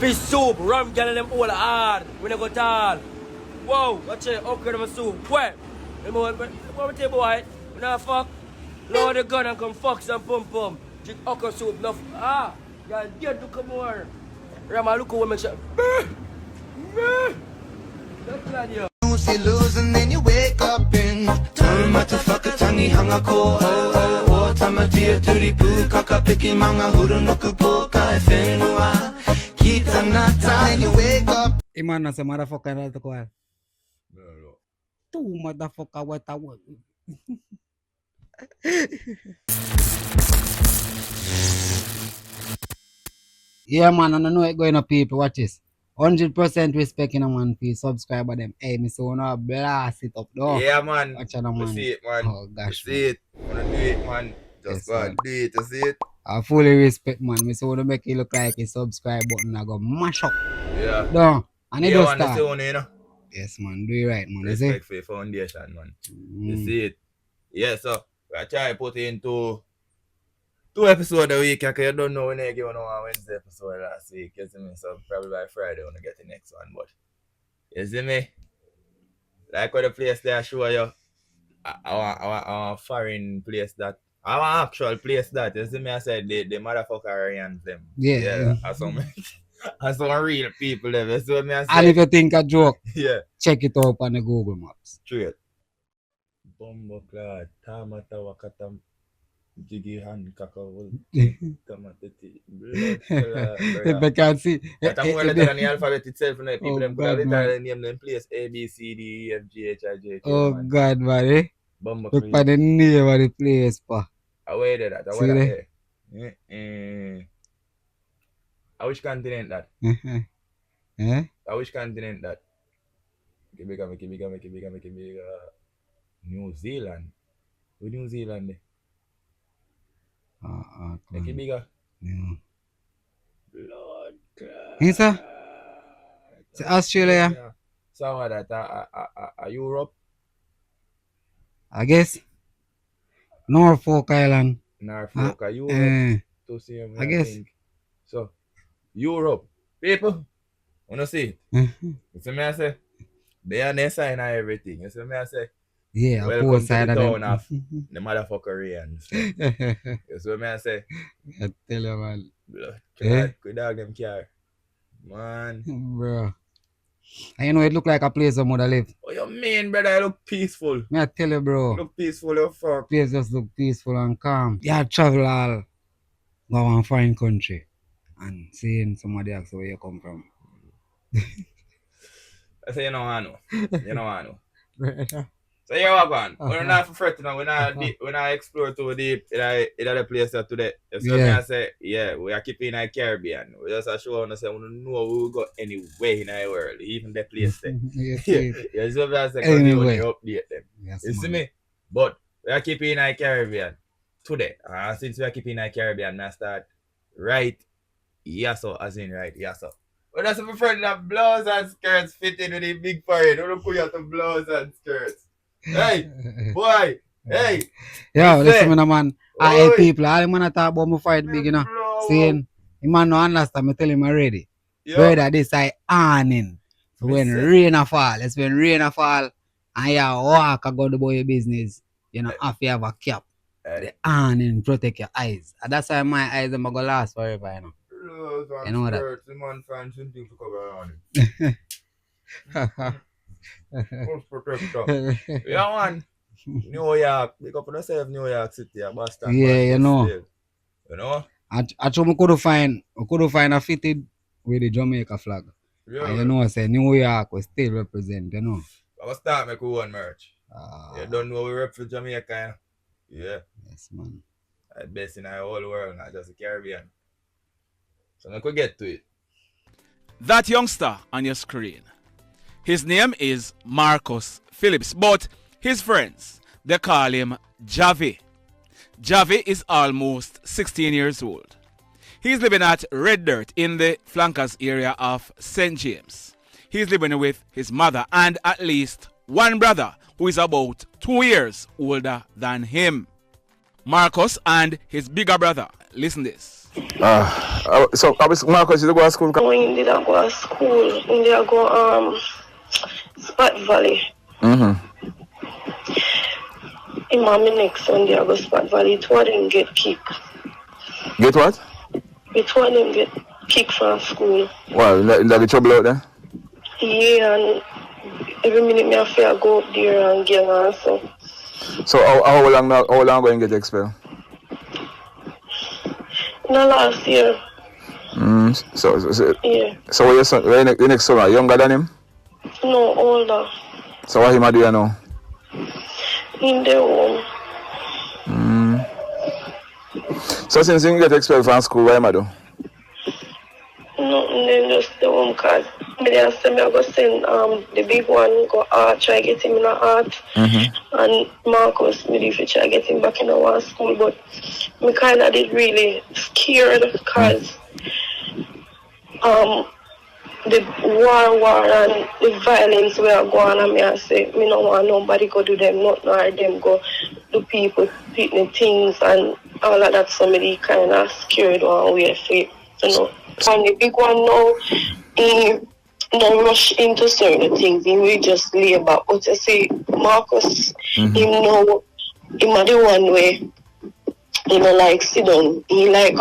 Fish soup, rum gal them all hard. We never go tall. Whoa, watch it, upgrade my soup. What? What we tell boy? We not fuck. Load the gun and come fuck some pum pum. Drink okra soup, no. Y'all get to come over. Rama, look how we make sure. That's glad you. See losing, then you wake up in. Turn my to fuck a tangy hang a ko. Oh, tama tia to the poo. Kaka piki manga huru no kupoka. Fenua. Kita nata, then you wake up. Imana sa motherfucker na to ko. Tu motherfucker what I want. Yeah, man, I don't know it going up, people. Watch this. 100% respect in a man. Please subscribe to them. Hey, me so now blast it up, though. Yeah, man. Watch it, man. You see it, man. Oh, gosh, you see it. Wanna do it, man. Just go and do it. You see it. I fully respect, man. Me so wanna make it look like a subscribe button. I go mash up. Yeah. No, and it yeah, does man, start. One, you know? Yes, man. Do it right, man. Respect for your foundation, man. You see it. Yeah, so I try to put it into 2 episodes a week, because you don't know when I give on Wednesday episode last week, you see me? So probably by Friday when I get the next one, but you see me? Like what the place there I show you, I want a foreign place that, I want actual place that, you see me? I said the motherfucker Aryans them. Yeah. As some real people them, you see me? I said, And if you think a joke, yeah, check it up on the Google Maps. straight. Bombo clad, tamata wakatam. Jiggy hand kakao tomatati. If I can see. But I'm going to tell the alphabet itself, and people Oh, them God, could man. have name them place A B C D E F G H I J K. Oh, man. God, man. Eh? Bumbo Look for the name of the place, pa. Away there that. See Away that. I which continent that? Eh? I which continent that? Make it bigger. New Zealand. Where New Zealand there? Make it bigger. Yeah. Lord God. Yes, sir? It's Australia, So what that? Europe? I guess. Norfolk Island. Norfolk, Europe. To see him, I guess. think. So, Europe. People, wanna see it? You see me I say? They are their sign and everything. You see me I say? Yeah, Welcome to side the of town them. of the motherfuckerians. You see me I say? I tell you, man. Good dog them care. Man. Bro. And you know, it look like a place where mother live. What you mean, brother? I look peaceful. Me I tell you, bro. Look peaceful, you fuck. Place just look peaceful and calm. Yeah, travel all. Go to a foreign country. And seeing somebody ask where you come from. I say, you know I know. You know I know. So you walk on. We're not for fretting now. We're not explore too deep in other places today. So me I say, yeah, we are keeping in the Caribbean. We just are showing us that we don't know we will go anywhere in the world, even the place there. Yeah, so me I say, Anyway. update them. Yes, You see man. me? But we are keeping in the Caribbean today. Since we are keeping in the Caribbean, I start right, yes, so as in right, yes, so. But that's my friend that blouse and skirts fit in with the big parade. Don't put out the blouse and skirts. Hey, boy, hey. Yo, Listen. listen, me, man. I Oi. hate people. All the man talk about me fight big, you know. Saying, the man no understand, me tell him already. Yo. Brother, this I awning. So when Listen. rain a fall, it's when rain a fall, and you walk and go to your business, you know, have to have a cap. The awning protect your eyes. And that's why my eyes them go last forever, you know. You know that. The man finds something to cover around yeah, it. Full protector. Yeah, man. New York. Big up on yourself, New York City, Boston. you know. Still. You know? I told me could find a fitted with the Jamaica flag. Yeah. And you know, I say New York will still represent, you know. I'm going to start make one merch. You don't know we rep for Jamaica. Yeah. Yes, man. The best in the whole world, not just the Caribbean. So I could get to it. That youngster on your screen, his name is Marcus Phillips, but his friends, they call him Javi. Javi is almost 16 years old. He's living at Red Dirt in the flankers area of St. James. He's living with his mother and at least one brother who is about 2 years older than him. Marcus and his bigger brother, listen this. So Marcus, you go to school? No, he did not go to school. He did go Spot Valley. Him and my next son they go Spot Valley. Two of them get kicked. Get what? Two of them get kicked from school. Wow, you get trouble out there? Yeah, and every minute me have to go up there and get an answer. So how long going to get expelled? No, last year. Yeah. Yeah. So your son, the next son, younger than him? No, older. So what him a do now? In the home. So since you get expelled from school, what him a do? Nothing, then just the home cause me they say me I go send the big one go try get him in a art and Marcus me if try get him back in our school, but me kinda did really scared because the war and the violence we are going on, and me I say me no want nobody go do them nothing or them go do people picnic things and all of that, so me kinda scared one way for you know. And the big one now, he don't rush into certain things. He will just lay back. But you see, Marcus, him know, him are the one way, you know, like sit down. He like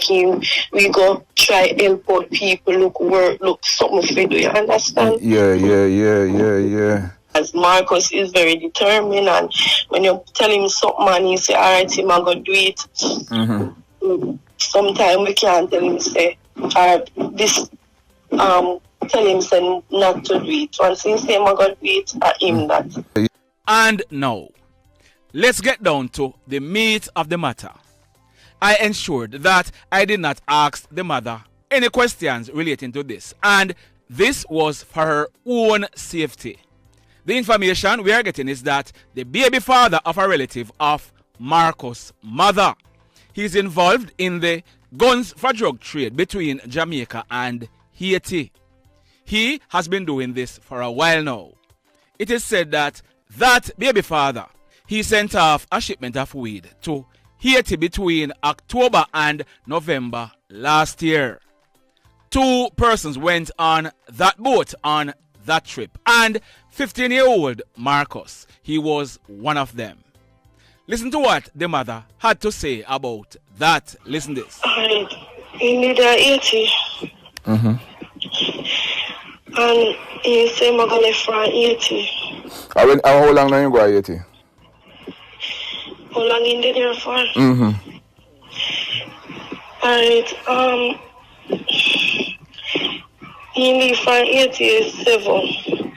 him, we go try help out people, look work, look something for do you understand? Yeah. As Marcus is very determined, and when you tell him something and he say, alright, him I go do it. Sometimes we can't tell him say, this tell him say not to do it. Once he say I'm gonna do it, him that. And now, let's get down to the meat of the matter. I ensured that I did not ask the mother any questions relating to this, and this was for her own safety. The information we are getting is that the baby father of a relative of Marcus' mother, he's involved in the guns for drug trade between Jamaica and Haiti. He has been doing this for a while now. It is said that baby father, he sent off a shipment of weed to Haiti between October and November last year. 2 persons went on that boat on that trip, and 15-year-old Marcus, he was one of them. Listen to what the mother had to say about that. Listen this. Alright, he need a 80. And he say I'm gonna left for 80. How long now you go 80? How long in there for? Alright, he leave for 87.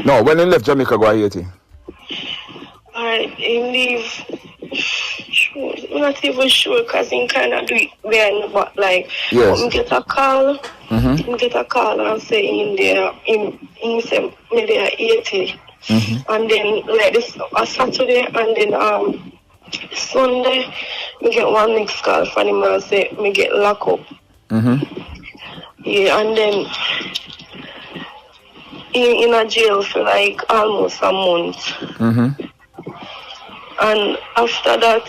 No, when he left Jamaica go 80? Alright, he leave. Sure, I'm not even sure because he kind of do it then, but like, yes. Me get a call. Me get a call and say in there, he say me there 80. And then like this a Saturday and then Sunday, me get one next call from him and say me get locked up. Yeah, and then in a jail for like almost a month. And after that,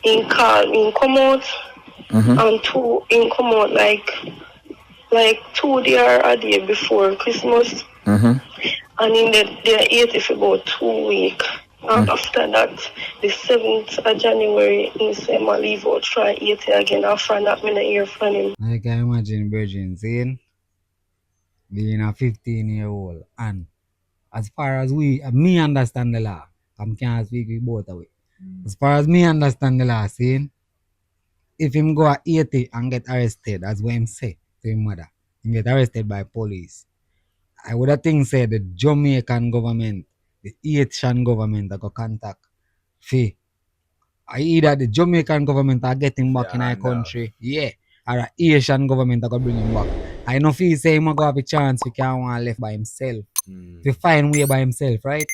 he come out, and he come out like 2 days a day before Christmas. And in the 80 for about 2 weeks. And after that, the 7th of January, he said, I leave out for 80 again. After that, I don't hear from him. I can imagine Virgin saying, being a 15-year-old, and as far as me understand the law, I can't speak with both of it. As far as me understand the law, saying, if him go at 80 and get arrested, as what him say to his mother, and get arrested by police, I would have think say the Jamaican government, the Haitian government that go contact fee. Either the Jamaican government are getting back in our country, or the Haitian government are going to bring him back. I know if he say him go have a chance, he can't want left by himself. To find way by himself, right?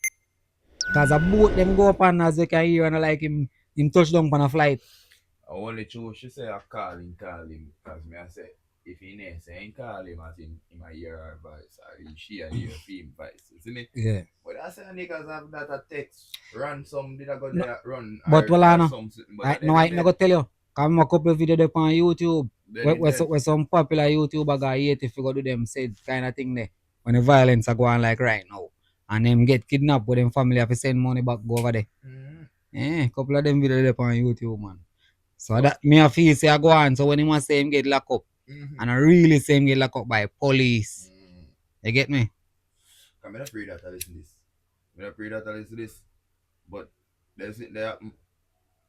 Because a boat them go up and as you can hear and like him touch down on a flight. Only true, she say I call him, because me I say, if he ain't saying call him, I think he might hear her voice, or she and hear him voice, you see me? Yeah. But I say niggas have that a text, ransom, did I go there, run, But well, I know. something, I not go tell you, Come a couple of videos there on YouTube. Then Where some popular YouTuber got hate if you go do them said kind of thing there. When the violence are going like right now. And them get kidnapped with them family have to send money back go over there. Couple of them videos there on YouTube, man. So that me I feel say I go on. So when him want say him get locked up, and I really say him get locked up by police. You get me? I'm not pray that I listen to this. I'm not pray that I listen to this. But there's it there.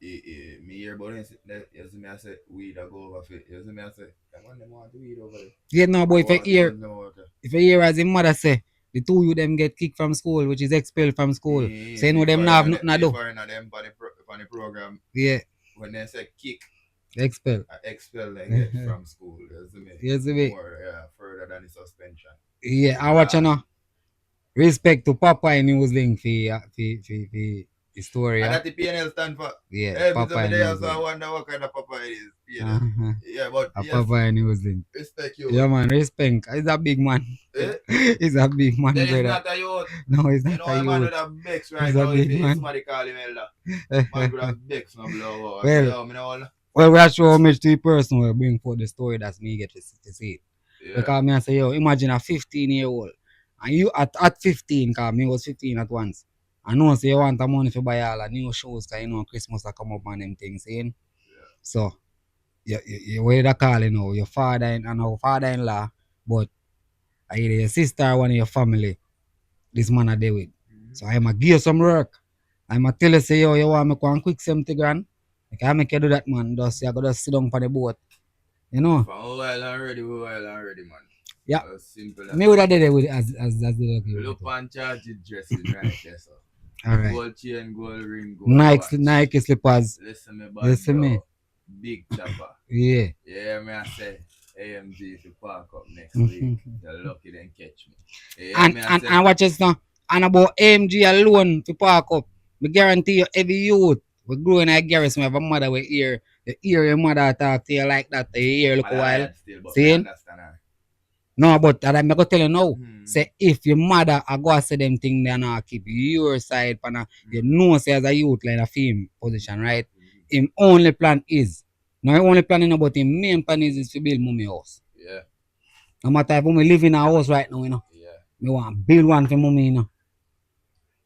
Me hear about it. You see me I say weed I go over for it. You see me I say come on them want to weed over there. Yeah, no boy, if you hear as his mother say, the two you them get kicked from school, which is expelled from school. So you know them not have nothing to do. Them on the program. Yeah. When they say kick, expel they get from school. You see me? You see me? More, further than the suspension. Yeah, I watch you know. Respect to Papa and News Link for the story. And that the PNL stand for. Yeah, Every Papa time and there, News so I Link. wonder what kind of Papa it is. PNL. Yeah, but yes, Papa and News Link. respect you. Yeah, man, respect. He's a big man. He's a big man, Then brother. he's not a youth. No, he's You not know, a a man youth. with a Bex right He's a now. big If man. somebody call him elder, man with a Bex no blow out. Well, Yo, me know, Well, we are show homage to the person who bring forth the story that's me get to see it. yeah. Because me I say, yo, imagine a 15-year-old. And you at 15, because me was 15 at once. I know say you want the money for buy all the new shoes, because you know Christmas will come up and them things, saying. Yeah. So, you where they call you know, your father and our father-in-law, but either your sister or one of your family, this man are there with. So I'm going to give you some work. I'm going to tell you, say, yo, you want me to go and quick 70 grand? I can make you do that, man. Just, you got to sit down on the boat. You know? For a while already, man. Yeah. Simple Me would have did it with as the look on charge dressing right there, so. All right. Gold chain, gold ring, gold Nike slippers. Listen me, Listen bro. me. Big chopper. Yeah. Yeah, me I say AMG to park up next week. You're lucky then catch me. Yeah, And watch this now. And about AMG alone to park up. Me guarantee you every youth we growing at Garrison, we have a mother with ear. You hear your mother talk to you like that, you hear look a while. See? No, but I'm going to tell you now. Say if your mother I go say them thing they not keep your side, you know say as a youth like a film position, right? Him only plan is. Now him only planning about him main plan is to build mommy house. Yeah. No matter if we live in a house right now, you know. Yeah. Me want to build one for mommy, you know.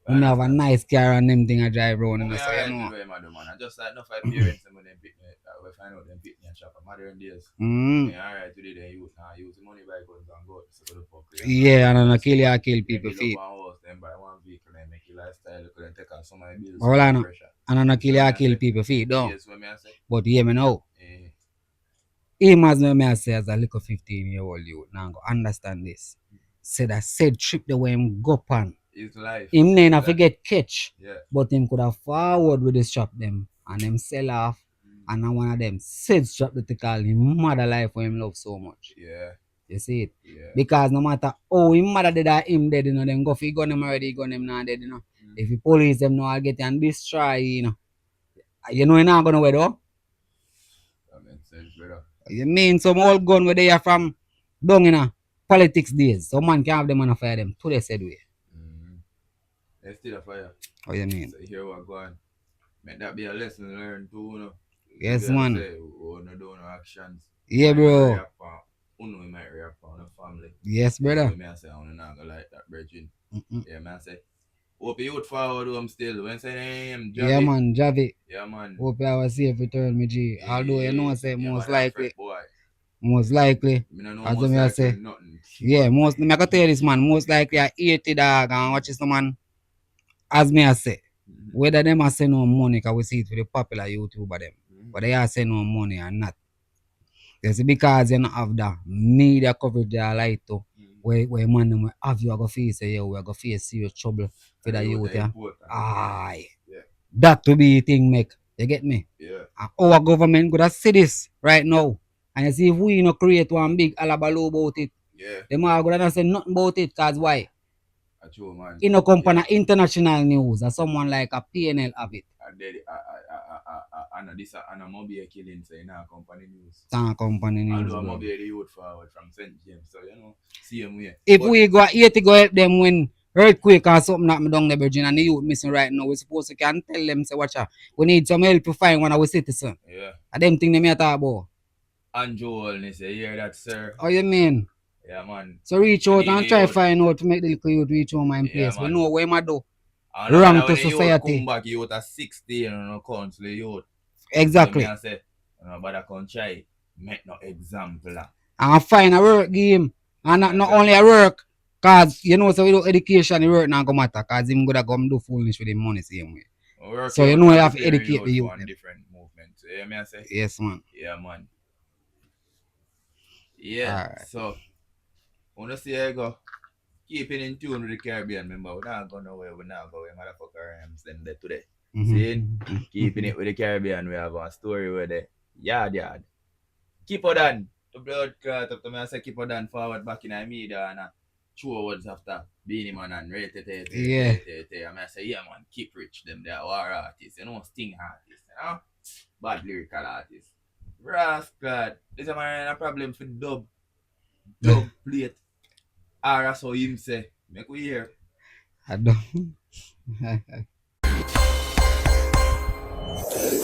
We have a nice car and them thing I drive around, you know, so you know. I just like enough of parents and when them pick me, we find out them pick me and shop at modern days. Yeah, alright, today they use the money buy guns and go to the fuck. Yeah, and I kill people feet. Then buy one vehicle and make your lifestyle look and take on some of the bills. Hold on. And I kill people feet, though. Yes, what me I say. But hear me now. Him as me I say as a little 15-year-old youth now go understand this. Say that said trip the way him go pan. His life. Him never forget catch. Yeah. But him could have forward with the shop them and them sell off. And now one of them said strap the call him mother life for him love so much. Yeah. You see it? Yeah. Because no matter how him mother did that him dead, you know, them go for gun him already, gun him not dead, you know. If the police them know I'll get and destroy, you know. You know you're not gonna wear though. That makes sense, brother. You mean some old gun where they are from down in politics days. So man can have them and fire them to the said way. They still a fire. What you mean? So here we go on. Make that be a lesson learned too, you know. Yes, man. Say, we don't do no actions. Yeah, bro. We might react on the family. Yes, brother. So me I say, I'm not gonna like that, brethren. Yeah, man, I say, hope you would forward them still. When say name, Javi. Yeah, man, Javi. Yeah, man. Hope you have a safe return, me G. Although you know, say most likely. Boy. Most likely. As I say. Nothing. Yeah, most. Me I can tell you this, man. Most likely I 80 dog and watch this, man. As me I say. Whether them are say no money, because we see it with the popular YouTuber them. But they are saying no money or not. It's because you don't have the media coverage they are like to. Where man them have you go face say, yo, we are going to face serious trouble for the youth. Yeah. Aye. Yeah. That to be the thing, make. You get me? Yeah. And our government could have see this right now. And you see if we not create one big alabaloo about it. Yeah. Them are going to say nothing about it, because why? True, man. You know, company international news or someone like a PNL have it. And this and a mobile killing say in our company news. Company news. Although mobile the youth forward from St. James, so you know, see him here. If but we go 80 go help them when earthquake or something that me down there, Virgin, and the youth missing right now. We supposed to can tell them, say, watch out, we need some help to find one of our citizens. Yeah. And them thing they may talk about. And Joel, they say, hear that, sir? How you mean? Yeah, man. So reach out and try youth. find out to make the little youth reach home and place. We man. know what we do. And Wrong when to the youth society. come back, youth are 16 and no country youth. Exactly. So me I say, but I can try, make no example. And find a work game. And not only a work, cause you know, so without education, the work not gonna matter. Cause him gonna come do foolish with the money same way. So you know you have to educate the youth. Different movements. You hear me I say? Yes, man. Yeah, man. Yeah. Right. So wanna see how you go. Keeping in tune with the Caribbean, remember, we're not going nowhere, we're not going motherfucker rams them there today. See? Keeping it with the Caribbean, we have a story where the yard. Keep on done. The blood clot up to me, I say keep on done forward back in the media and 2 words after Beanie Man and Ray Tete. And I say, yeah man, KIPRICH, them they are war artists, you know, sting artists, you know? Bad lyrical artists. Rascal, this is a problem for dub plate. Or so him say, make we hear. I don't.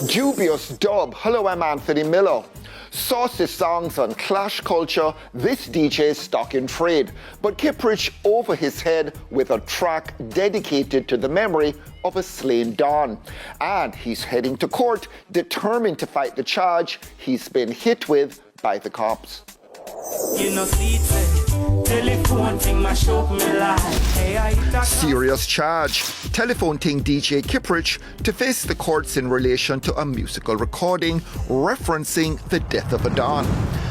Dubious dub. Hello, I'm Anthony Miller. Saucy songs on clash culture, this DJ is stuck in trade. But KIPRICH over his head with a track dedicated to the memory of a slain Don. And he's heading to court, determined to fight the charge he's been hit with by the cops. Serious charge. Telephone ting DJ KIPRICH to face the courts in relation to a musical recording referencing the death of a Don.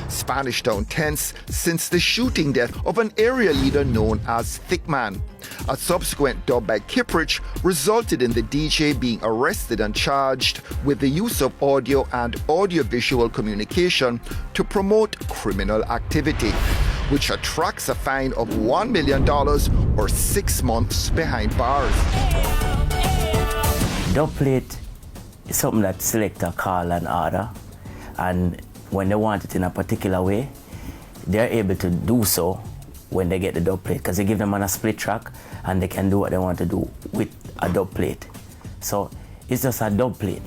Spanish Town tense since the shooting death of an area leader known as Thickman. A subsequent dub by KIPRICH resulted in the DJ being arrested and charged with the use of audio and audiovisual communication to promote criminal activity, which attracts a fine of $1 million or 6 months behind bars. Dub plate is something that selector call and order, and when they want it in a particular way, they're able to do so when they get the dub plate, because they give them on a split track and they can do what they want to do with a dub plate. So it's just a dub plate.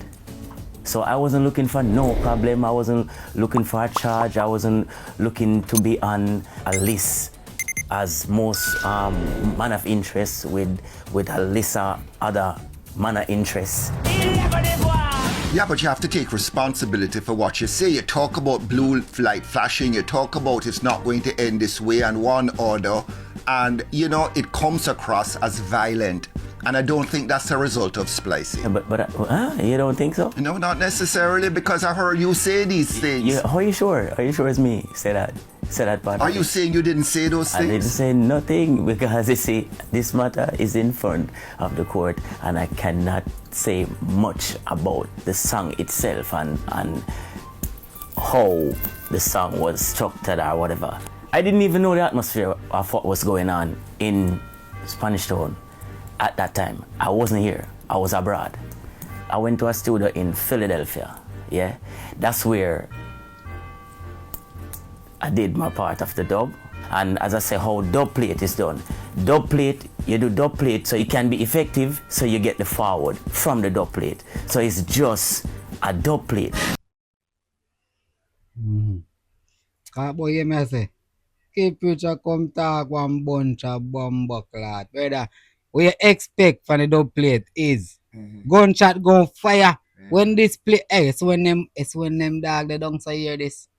So I wasn't looking for no problem, I wasn't looking for a charge, I wasn't looking to be on a list as most man of interest with a list of other man of interests. Yeah, but you have to take responsibility for what you say. You talk about blue light flashing, you talk about it's not going to end this way and one order, and you know, it comes across as violent. And I don't think that's a result of splicing. But you don't think so? No, not necessarily, because I heard you say these things. How are you sure? Are you sure it's me? Say that part. Are you saying you didn't say those things? I didn't say nothing, because you see, this matter is in front of the court and I cannot say much about the song itself and how the song was structured or whatever. I didn't even know the atmosphere of what was going on in Spanish Town at that time. I wasn't here, I was abroad. I went to a studio in Philadelphia, yeah? That's where I did my part of the dub. And as I say, how dub plate is done. Dub plate, you do dub plate so it can be effective, so you get the forward from the dub plate. So it's just a dub plate. Boy, you may say, KIPRICH come talk one bunch of bumbleclad. Brother, what you expect from the dub plate is gunshot gun fire. When this play, it's when them dog they don't say hear this.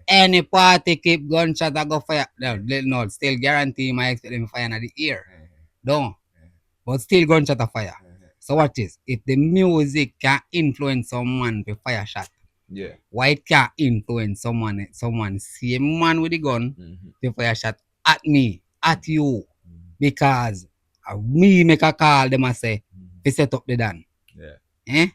Any party keep gunshot and go fire. No, still guarantee my expect them fire in the ear. Don't. But still gunshot a fire. So what is? If the music can influence someone to fire shot, yeah, why it can't influence someone same man with the gun to fire shot at me, at you, because me make a call them and say, they set up the done. Yeah.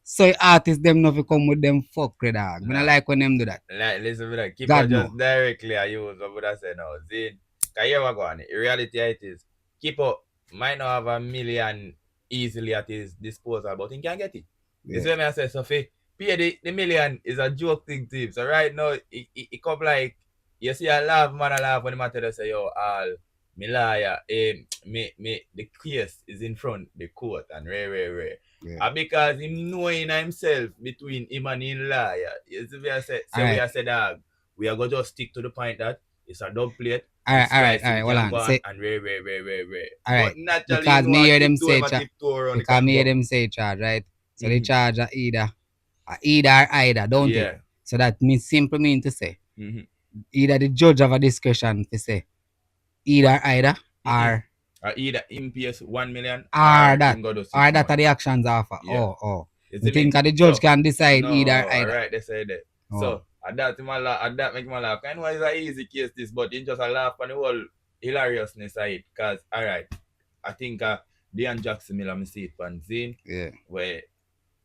So artists them not come with them fuck dog. I like when them do that. Like, listen to that. Keep on just directly I use what I say now. See, can you ever go on it? In reality it is, keep up might not have $1 million easily at his disposal, but he can get it. This way I say, Sophie, pay the $1 million is a joke thing to him. So right now, it come like, you see a laugh, man, a laugh when the matter they say, yo, all me lawyer, the case is in front the court and rare. Yeah. And because him knowing himself between him and his lawyer, you see we are say, Alright. we are say dog, we are gonna just stick to the point that it's a dub plate. Alright, hold on. Say, and rare. Alright, But naturally, because me hear them say because me hear them. them say charge, right? So the charge are either or either, don't Yeah. it? So that means simple mean to say Mhm. either the judge have a discretion to say either or Either him pays 1 million or that him go do 6 or that months. are the actions offer. Yeah. Oh. You You see think me? the judge So, can decide no, either. Alright, they say that. Oh. So at that make me laugh. I know it's an easy case this, but it just a laugh on the whole hilariousness of it. Cause alright, I think Diane Jackson Miller me see it on Zine, Yeah. where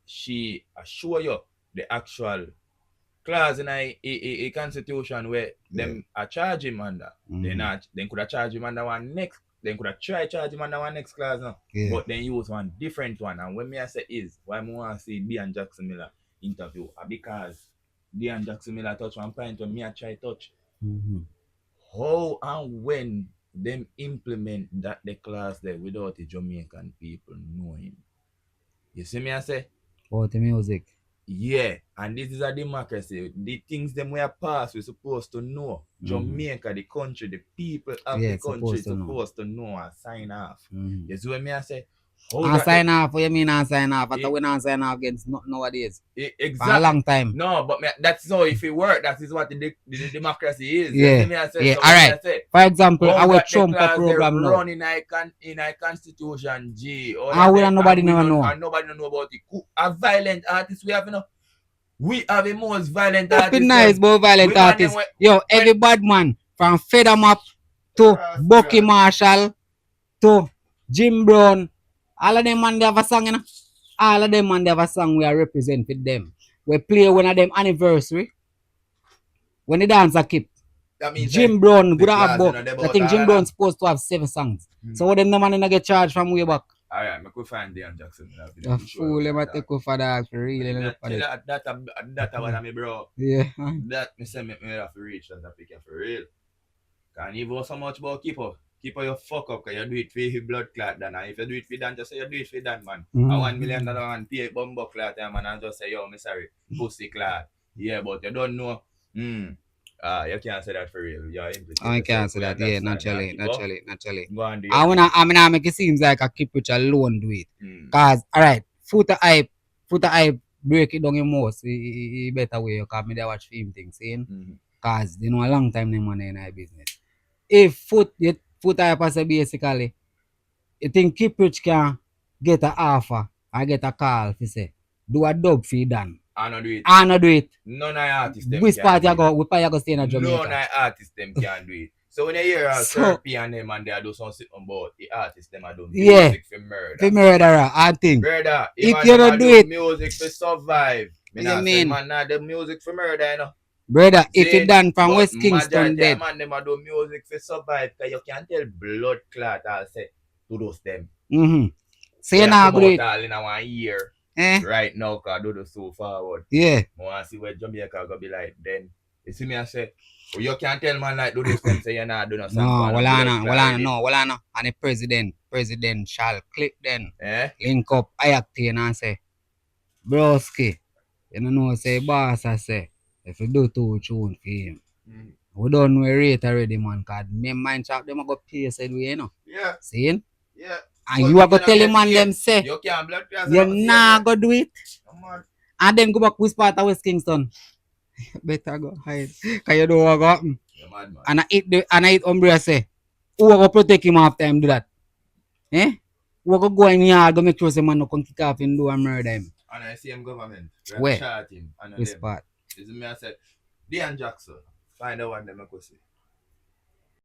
she assure you the actual clause in a constitution where them are charge him under. Then could have charge him under one next. Then could have try charge him under one next clause now. Yeah. But then use one different one. And when me I say is why I want to see Diane Jackson Miller interview because Diane Jackson Miller touch one point when me I try touch. How and when them implement that the class there without the Jamaican people knowing. You see me I say? Oh, the music. Yeah, and this is a democracy. The things them we are passed, we're supposed to know. Jamaica, the country, the people of the country supposed to know and sign off. You see what me I say? And sign off, what you mean and sign off? I thought we not sign off against nowadays. Exactly. For a long time. No, but that's so if it work, that is what the democracy is. Yeah. You see me I say? Yeah, So alright. For example, our Trump program now. Run in a constitution, G. And we and nobody never know. And nobody know about it. A violent artist we have, you know. We have the most violent artists. It's nice about violent artists. Yo, every bad man from Feathermap to Bucky Marshall to Jim Brown, all of them man they have a song, you know. All of them man they have a song we are representing them. We play one of them anniversary. When the dancer keep. Jim Brown good have about, I think Jim Brown's supposed to have 7 songs. So what them the man in get charged from way back. Alright, I could find Diane Jackson. A fool, let me take off for that for real. That one me bro. Yeah. That me say me have to reach that pick for real. Can't even so much about keeper. Keeper you fuck up because you do it for your blood clot then. And if you do it for Dan, just say you do it for Dan, man. A $1 million man pay bumbo clot man and just say yo me sorry, pussy clot. Yeah, but you don't know. You can't say that for real. You're I can't say that, yeah, naturally. Go on, do I mean, make it seems like a KIPRICH alone do it. Cause, alright, foot of hype, break it down your most. He better way, because me there watch film things, see? Cause, you know, a long time, them money in our business. If foot hype as basically, you think KIPRICH can get an offer, or get a call, if you say, do a dub for Dan. I not do it. None of the artists them which part you go stay in Jamaica? None of the artists them can do it. So when you hear Sir P and them and they do something about the artists them do music for murder. For murderer, I think. Brother, if you don't do it, music for survive. You mean? Man, not the music for murder, you know. Brother, if you done from West Kingston dead. Man, them do music for survive. Cause you can't tell blood clot I'll say to those them. So you not agree. All in 1 year. Right now, cause do the so forward. Yeah. I want to see where Jamaica gonna be like then. You see me I say, well, you can't tell man like do this them say you're not doing something. No, well, and the president shall click then. Link up Ayakteen and say, broski, you know say boss I say, if you do 2 tune for him. We don't know rate already, man, cause me mind chop them go pay said we, you know. Yeah. See? Yeah. And you are going to tell him man them say, you can't blood you're not going to do it. And then go back which part of West Kingston. Better go hide. Because you don't want to go happen. And I eat umbrella say, who are going to protect him after him do that? Eh? Who are going to go in here go make sure the man no come kick off and do and murder him? And I see him government. Where? Him. Which part? This is me I said, Diane Jackson, find out what them I could see.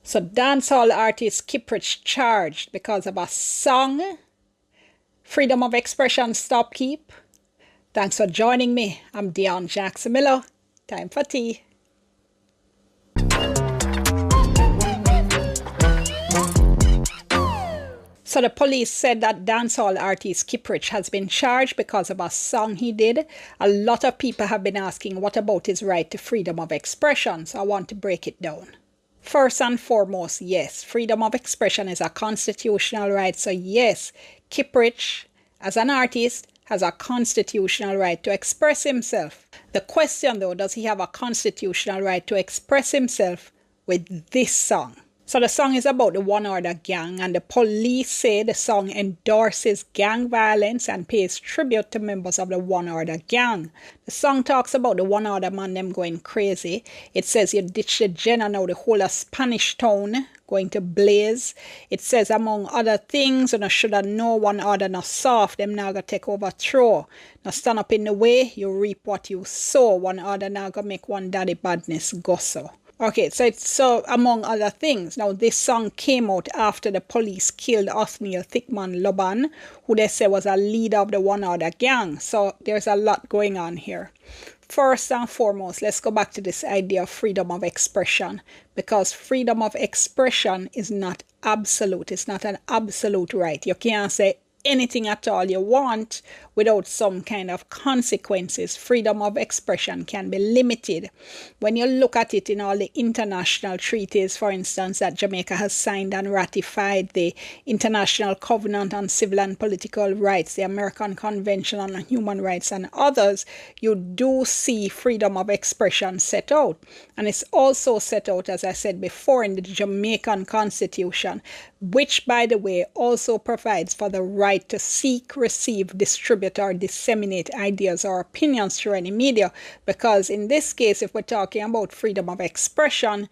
So dancehall artist KIPRICH charged because of a song. Freedom of expression stop keep. Thanks for joining me. I'm Dion Jackson Miller. Time for tea. So the police said that dancehall artist KIPRICH has been charged because of a song he did. A lot of people have been asking what about his right to freedom of expression, so I want to break it down. First and foremost, yes, freedom of expression is a constitutional right. So yes, KIPRICH, as an artist, has a constitutional right to express himself. The question though, does he have a constitutional right to express himself with this song? So the song is about the One Order gang, and the police say the song endorses gang violence and pays tribute to members of the One Order gang. The song talks about the One Order man them going crazy. It says you ditch the gen and now the whole of Spanish town going to blaze. It says among other things, you know, should have no One Order no soft, them now go take over throw. Now stand up in the way, you reap what you sow. One Order now go make one daddy badness go so. Okay, so it's so among other things. Now, this song came out after the police killed Othniel Thickman Loban, who they say was a leader of the One Order gang. So there's a lot going on here. First and foremost, let's go back to this idea of freedom of expression, because freedom of expression is not absolute. It's not an absolute right. You can't say anything at all you want without some kind of consequences. Freedom of expression can be limited. When you look at it in all the international treaties, for instance, that Jamaica has signed and ratified, the International Covenant on Civil and Political Rights, the American Convention on Human Rights, and others, you do see freedom of expression set out. And it's also set out, as I said before, in the Jamaican Constitution, which, by the way, also provides for the right to seek, receive, distribute, or disseminate ideas or opinions through any media. Because in this case, if we're talking about freedom of expression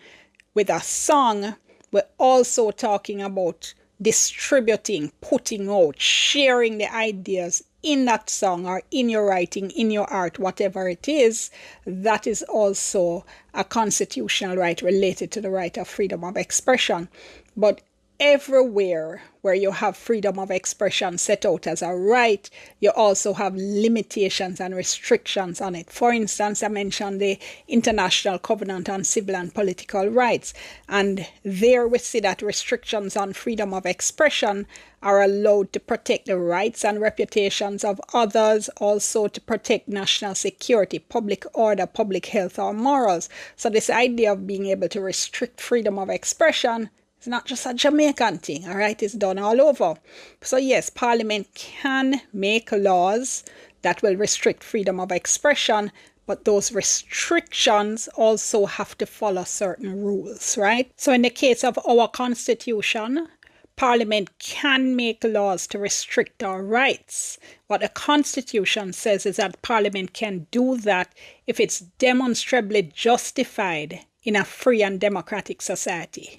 with a song, we're also talking about distributing, putting out, sharing the ideas in that song or in your writing, in your art, whatever it is. That is also a constitutional right related to the right of freedom of expression. But everywhere where you have freedom of expression set out as a right, you also have limitations and restrictions on it. For instance, I mentioned the International Covenant on Civil and Political Rights, and there we see that restrictions on freedom of expression are allowed to protect the rights and reputations of others, also to protect national security, public order, public health, or morals. So this idea of being able to restrict freedom of expression, it's not just a Jamaican thing, all right? It's done all over. So yes, Parliament can make laws that will restrict freedom of expression, but those restrictions also have to follow certain rules, right? So in the case of our Constitution, Parliament can make laws to restrict our rights. What the Constitution says is that Parliament can do that if it's demonstrably justified in a free and democratic society.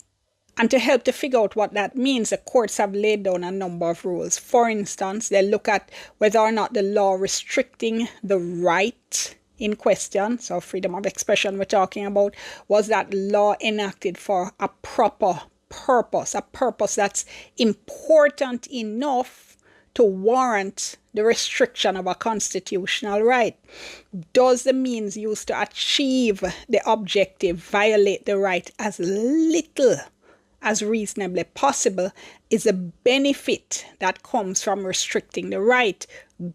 And to help to figure out what that means, the courts have laid down a number of rules. For instance, they look at whether or not the law restricting the right in question, so freedom of expression we're talking about, was that law enacted for a proper purpose, a purpose that's important enough to warrant the restriction of a constitutional right. Does the means used to achieve the objective violate the right as little as reasonably possible? Is a benefit that comes from restricting the right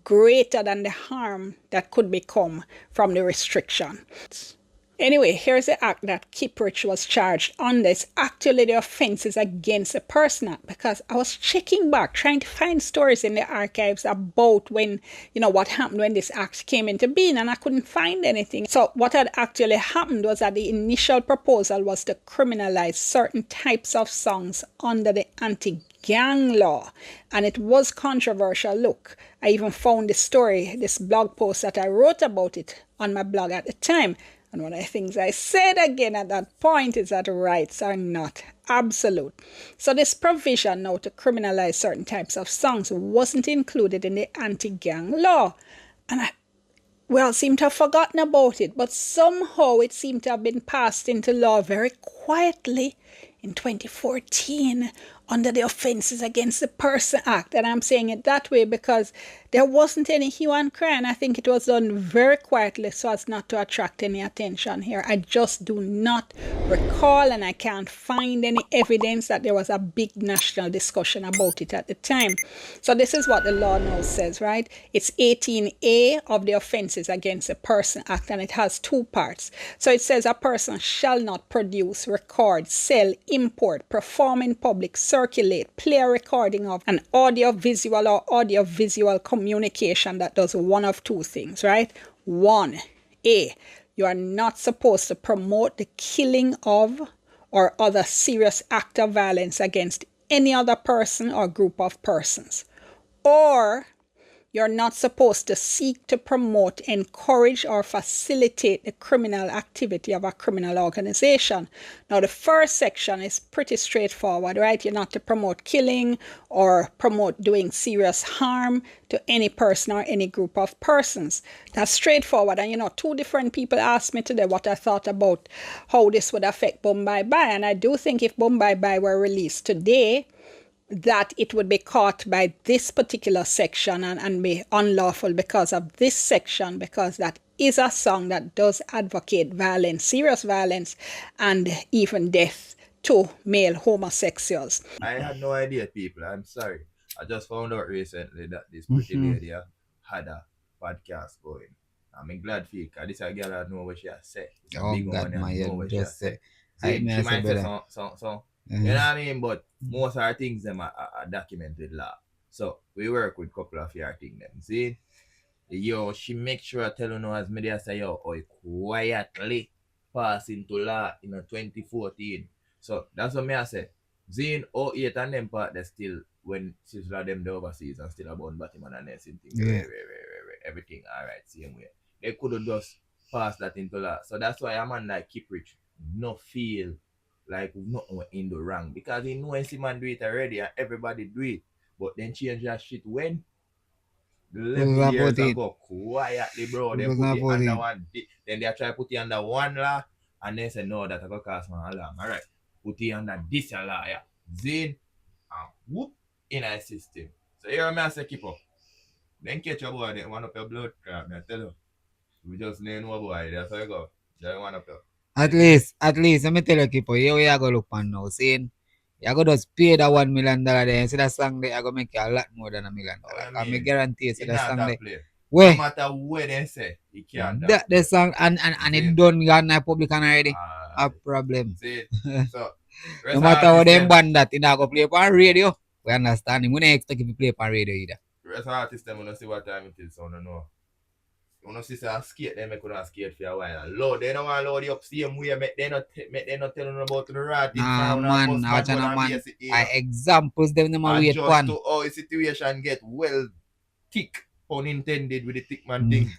greater than the harm that could become from the restriction? Anyway, here's the act that KIPRICH was charged under. It's actually the offenses against a person act, because I was checking back, trying to find stories in the archives about when, what happened when this act came into being, and I couldn't find anything. So what had actually happened was that the initial proposal was to criminalize certain types of songs under the anti-gang law, and it was controversial. Look, I even found this blog post that I wrote about it on my blog at the time. And one of the things I said again at that point is that rights are not absolute. So this provision now to criminalize certain types of songs wasn't included in the anti-gang law. And I seem to have forgotten about it, but somehow it seemed to have been passed into law very quietly in 2014 under the Offences Against the Person Act. And I'm saying it that way because there wasn't any hue and cry, and I think it was done very quietly so as not to attract any attention here. I just do not recall, and I can't find any evidence that there was a big national discussion about it at the time. So this is what the law now says, right? It's 18A of the Offences Against the Person Act, and it has two parts. So it says a person shall not produce, record, sell, import, perform in public, circulate, play a recording of an audio-visual or audio-visual communication that does one of two things, right? One, A, you are not supposed to promote the killing of or other serious act of violence against any other person or group of persons. Or you're not supposed to seek to promote, encourage, or facilitate the criminal activity of a criminal organization. Now, the first section is pretty straightforward, right? You're not to promote killing or promote doing serious harm to any person or any group of persons. That's straightforward. And, two different people asked me today what I thought about how this would affect Boom Bye Bye. And I do think if Boom Bye Bye were released today, that it would be caught by this particular section and be unlawful because of this section, because that is a song that does advocate violence, serious violence, and even death to male homosexuals. I had no idea, people. I'm sorry. I just found out recently that this pretty lady had a podcast going. I'm glad for it, because this a girl I know what she has said. It's a big God, one, I know what she has said. She might say some. You know what I mean? But most of our things them are documented law. So we work with a couple of your things them. See? She make sure I tell you as media say quietly pass into law in 2014. So that's what I say. Zine 08 and them part they still when sister them the overseas and still about Batman and same thing. Yeah. Everything alright, same way. They could have just passed that into law. So that's why a man like KIPRICH no feel like nothing in the wrong, because he knows the man do it already and everybody do it, but then change that shit when the 11 years ago quietly, bro. They put it under one, then they try to put it under one law and then say no, that I got cast one alarm. Alright, put it under this law, yeah. Then whoop in our system. So here I say keep up. Then catch your boy, then one up your blood crap, I tell you. We just name one boy, that's how you go. Just one up your. At least, let me tell you, Kipo, here we are going to look on now, saying, you're going to just pay that $1 million there, and see that song there, you're going to make you a lot more than $1 million. I guarantee you, that song there. Where? No matter where they say, it can't. That the song, and it done gone in public already. A problem. See, so, no matter how they ban that, it not going to play upon radio. We understand him. We don't expect him to play upon radio either. The rest of artists, them don't see what time it is, so I don't know. When I see say skate, they make us skate for a while. Lord, they don't want to load you up same way. They not tell them about the rat. Man, I examples them wait one. To how the situation get well thick, pun intended with the thick man thing.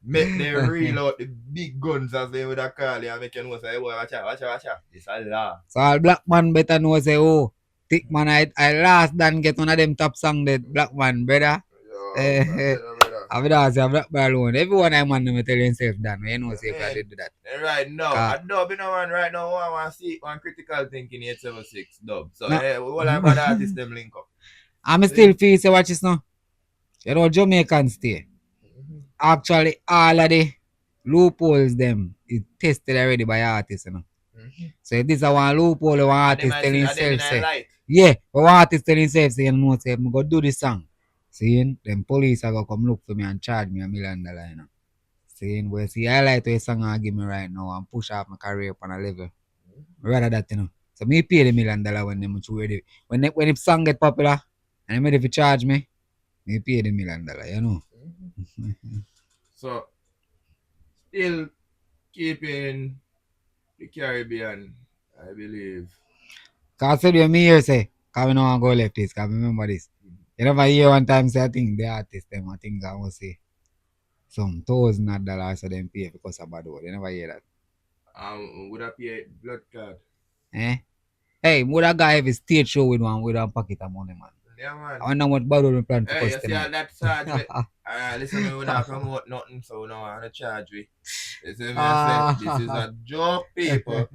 Make them reel out the big guns as they would have called you and make you know say, boy, watch out. It's a law. So all black man better know say, oh, thick man, I last done get one of them top song that black man, brother. I would ask you, black man alone. Everyone I want to tell himself that. You know, say if I did do that. Right now, I don't be no one right now. I want to see one critical thinking 876 dub. So, all I'm bad artists them link up. I'm still feel say watch this now. You know, Jamaican stay. Actually, all of the loopholes them is tested already by artists, you know. So if this is one loophole, one artist telling himself, say, yeah, but one artist telling himself, say, you know, say, I'm going to do this song. Seeing them police are going to come look for me and charge me $1 million, you know. Seeing where see I like to a song I give me right now and push off my career up on a level. Rather that, you know. So me pay the $1 million when them ready. When the song get popular and I'm ready to charge me pay the $1 million, you know. So still keeping the Caribbean, I believe. Cause you me here say, cause we don't want to go left this, cause remember this. You never hear one time say I think the artist them I think I will say some $1,000 so them pay because of bad word. You never hear that. Would I pay blood card? Hey, would a guy have a stage show with one pocket of money, man? Yeah, man. I wonder what bad word plan to cost them. You see that charge listen, we don't promote nothing, so we don't want to charge we. You see me I say, this is a joke, people.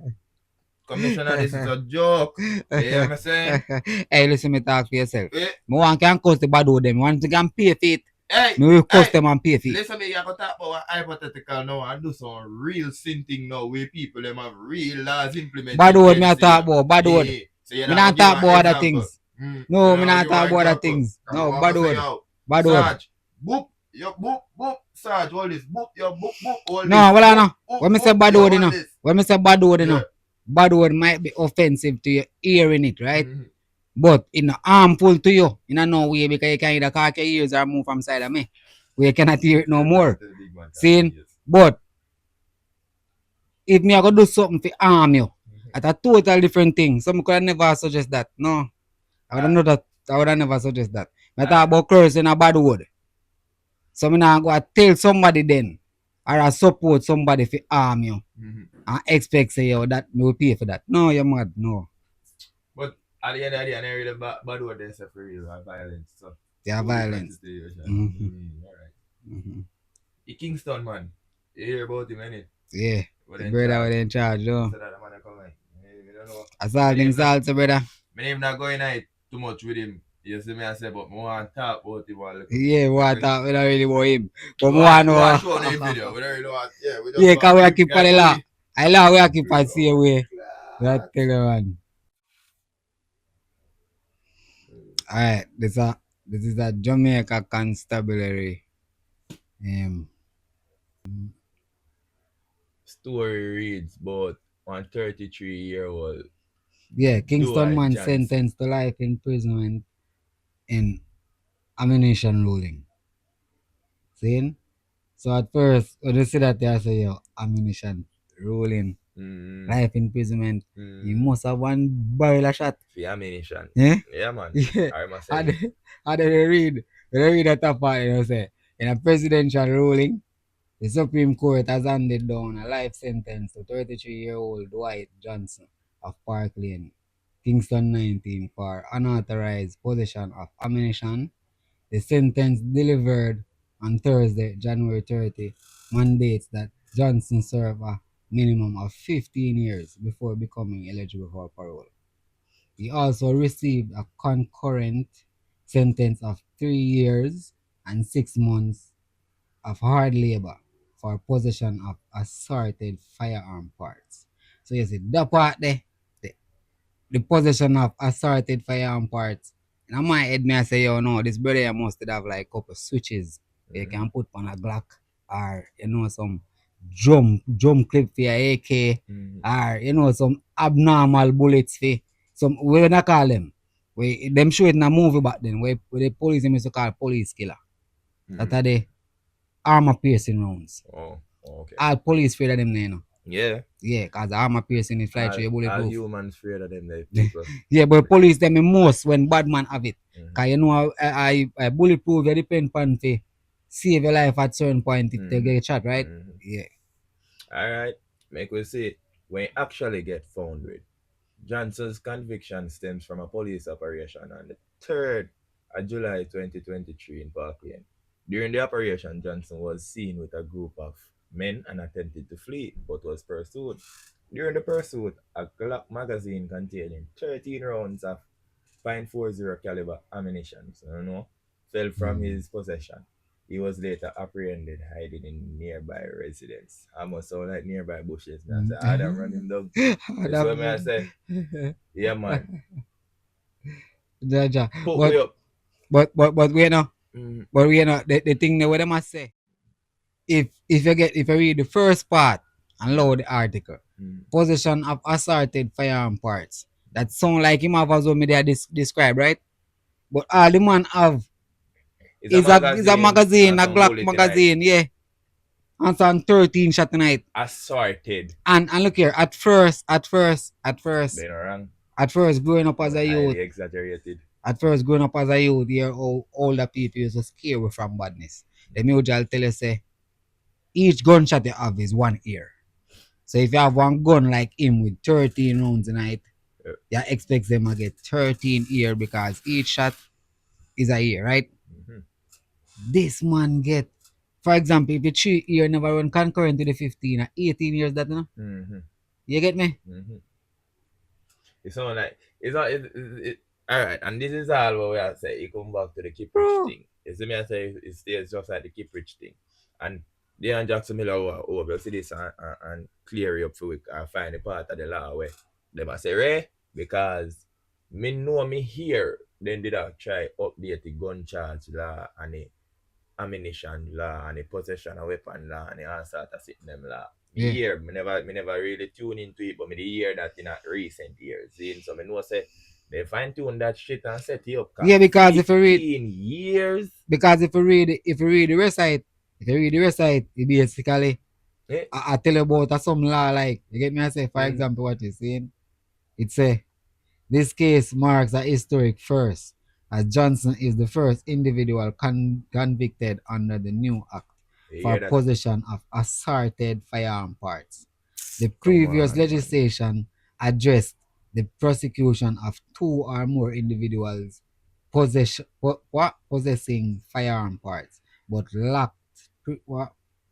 Commissioner, this is a joke. You hear me saying? Hey, listen me talk for yourself. One can cost the bad word them. One can pay for it. Hey, me will cost them and pay for it. Listen me, you have to talk about hypothetical now and do some real sin thing now where people them have real laws implemented. Bad word me I talk about, bad word. Me not talk about other things. No, me not talk about other things. No, bad word. Bad word. Sarge, boop, your boop, Sarge, all this, boop, your boop, all this. No, well, no. When me say bad word, you know. When me say bad word, you know. bad word might be offensive to you hearing it, right? But it's harmful to you in a no way because you can either cock your ears or move from side of me. Where you cannot hear it no more. See? But if me I go do something to harm you, that's a total different thing. Some could never suggest that. No. I would not I would never suggest that. I talk about cursing a bad word. So me now go and tell somebody then or I support somebody for harm you and expect say yo that me will pay for that. No, you're mad, no. But at the end of the day, I really bad word they say for real, violence. So They are violence. Alright. The Kingston man. You hear about him, innit? Yeah. The brother was in charge, though. So that the man come in. I don't know. Assaulting salsa, brother. My name not going out too much with him. You see me I say, but I want to talk about him. Yeah, we want to talk. We don't really want him. But we want to know. Show the video. We don't really want. Yeah, we just yeah, because we keep on the law. I love we keep on the same way. That thing, man. Alright, this is a Jamaica constabulary. Story reads about one 33-year-old. Yeah, Kingston man sentenced to life imprisonment in ammunition ruling. See? So at first, when you see that, they say, yo, ammunition ruling, life imprisonment, you must have one barrel of shot. For ammunition. Yeah? Yeah, man. Yeah. I must And say. then they read that top part, you know, say, in a presidential ruling, the Supreme Court has handed down a life sentence to 33-year-old Dwight Johnson of Park Lane, Kingston 19, for unauthorized possession of ammunition. The sentence delivered on Thursday, January 30, mandates that Johnson serve a minimum of 15 years before becoming eligible for parole. He also received a concurrent sentence of 3 years and 6 months of hard labor for possession of assorted firearm parts. So you see, that part there, the possession of assorted firearm parts. In my head, me I say, yo, no, this brother must have like a couple switches you can put on a Glock or, you know, some drum clip for your AK or, you know, some abnormal bullets for some, we don't call them. Them show it in a movie back then where the police used to call police killer. That are the armor piercing rounds. Oh, okay. All police afraid of them, you know. Yeah. Yeah, because the armor piercing is fly through your bulletproof. All humans afraid of them. People. Yeah, but police them most when bad man have it. Because you know, I bulletproof, you depend on to save your life at certain point if they get shot, right? Yeah. Alright, make we see when you actually get found with. Johnson's conviction stems from a police operation on the 3rd of July 2023 in Park Lane. During the operation, Johnson was seen with a group of men and attempted to flee, but was pursued. During the pursuit, a Glock magazine containing 13 rounds of .40 caliber ammunition, fell from his possession. He was later apprehended hiding in nearby residence. I must sound like nearby bushes. Now I say, Adam run him down. That's what I say. Yeah, man. Jaja. But we know. But we know the thing that what I must say. If you read the first part and load the article, possession of assorted firearm parts. That sound like him have as what me there describe, right? But all the man have is a magazine, a Glock magazine, yeah. And some 13 shot tonight. Assorted. And look here, at first, They're wrong. At first, growing up as a youth. Exaggerated. At first, growing up as a youth, here older people used to scare you from badness. The usually tell you say, each gunshot you have is 1 ear. So if you have one gun like him with 13 rounds tonight, you expect them to get 13 ear because each shot is a ear, right? This man get, for example, if the 3 ear never run concurrent to the 15 or 18 years that, you know? You get me? It's not like, alright, and this is all what we are saying. You come back to the KIPRICH thing. You see me, I say it stays just like the KIPRICH thing. And Deon Jackson Miller over see this and clear it up for we find the part of the law where they must say, Ray, because me know me here, then did I try update the gun charge law and the ammunition law and the possession of weapon law and the all sort of sitting them law. Yeah. Year, me never really tune into it, but me hear that in a recent years. See? So me know say they fine tune that shit and set it up. Yeah, because if you read 15 years. because if you read the recite, it basically Eh? I tell you about some law like you get me I say for Mm. example what you're saying. It say this case marks a historic first, as Johnson is the first individual convicted under the new act You for hear that? possession of assorted firearm parts. The Come previous on, man. legislation addressed the prosecution of two or more individuals possessing firearm parts, but lacked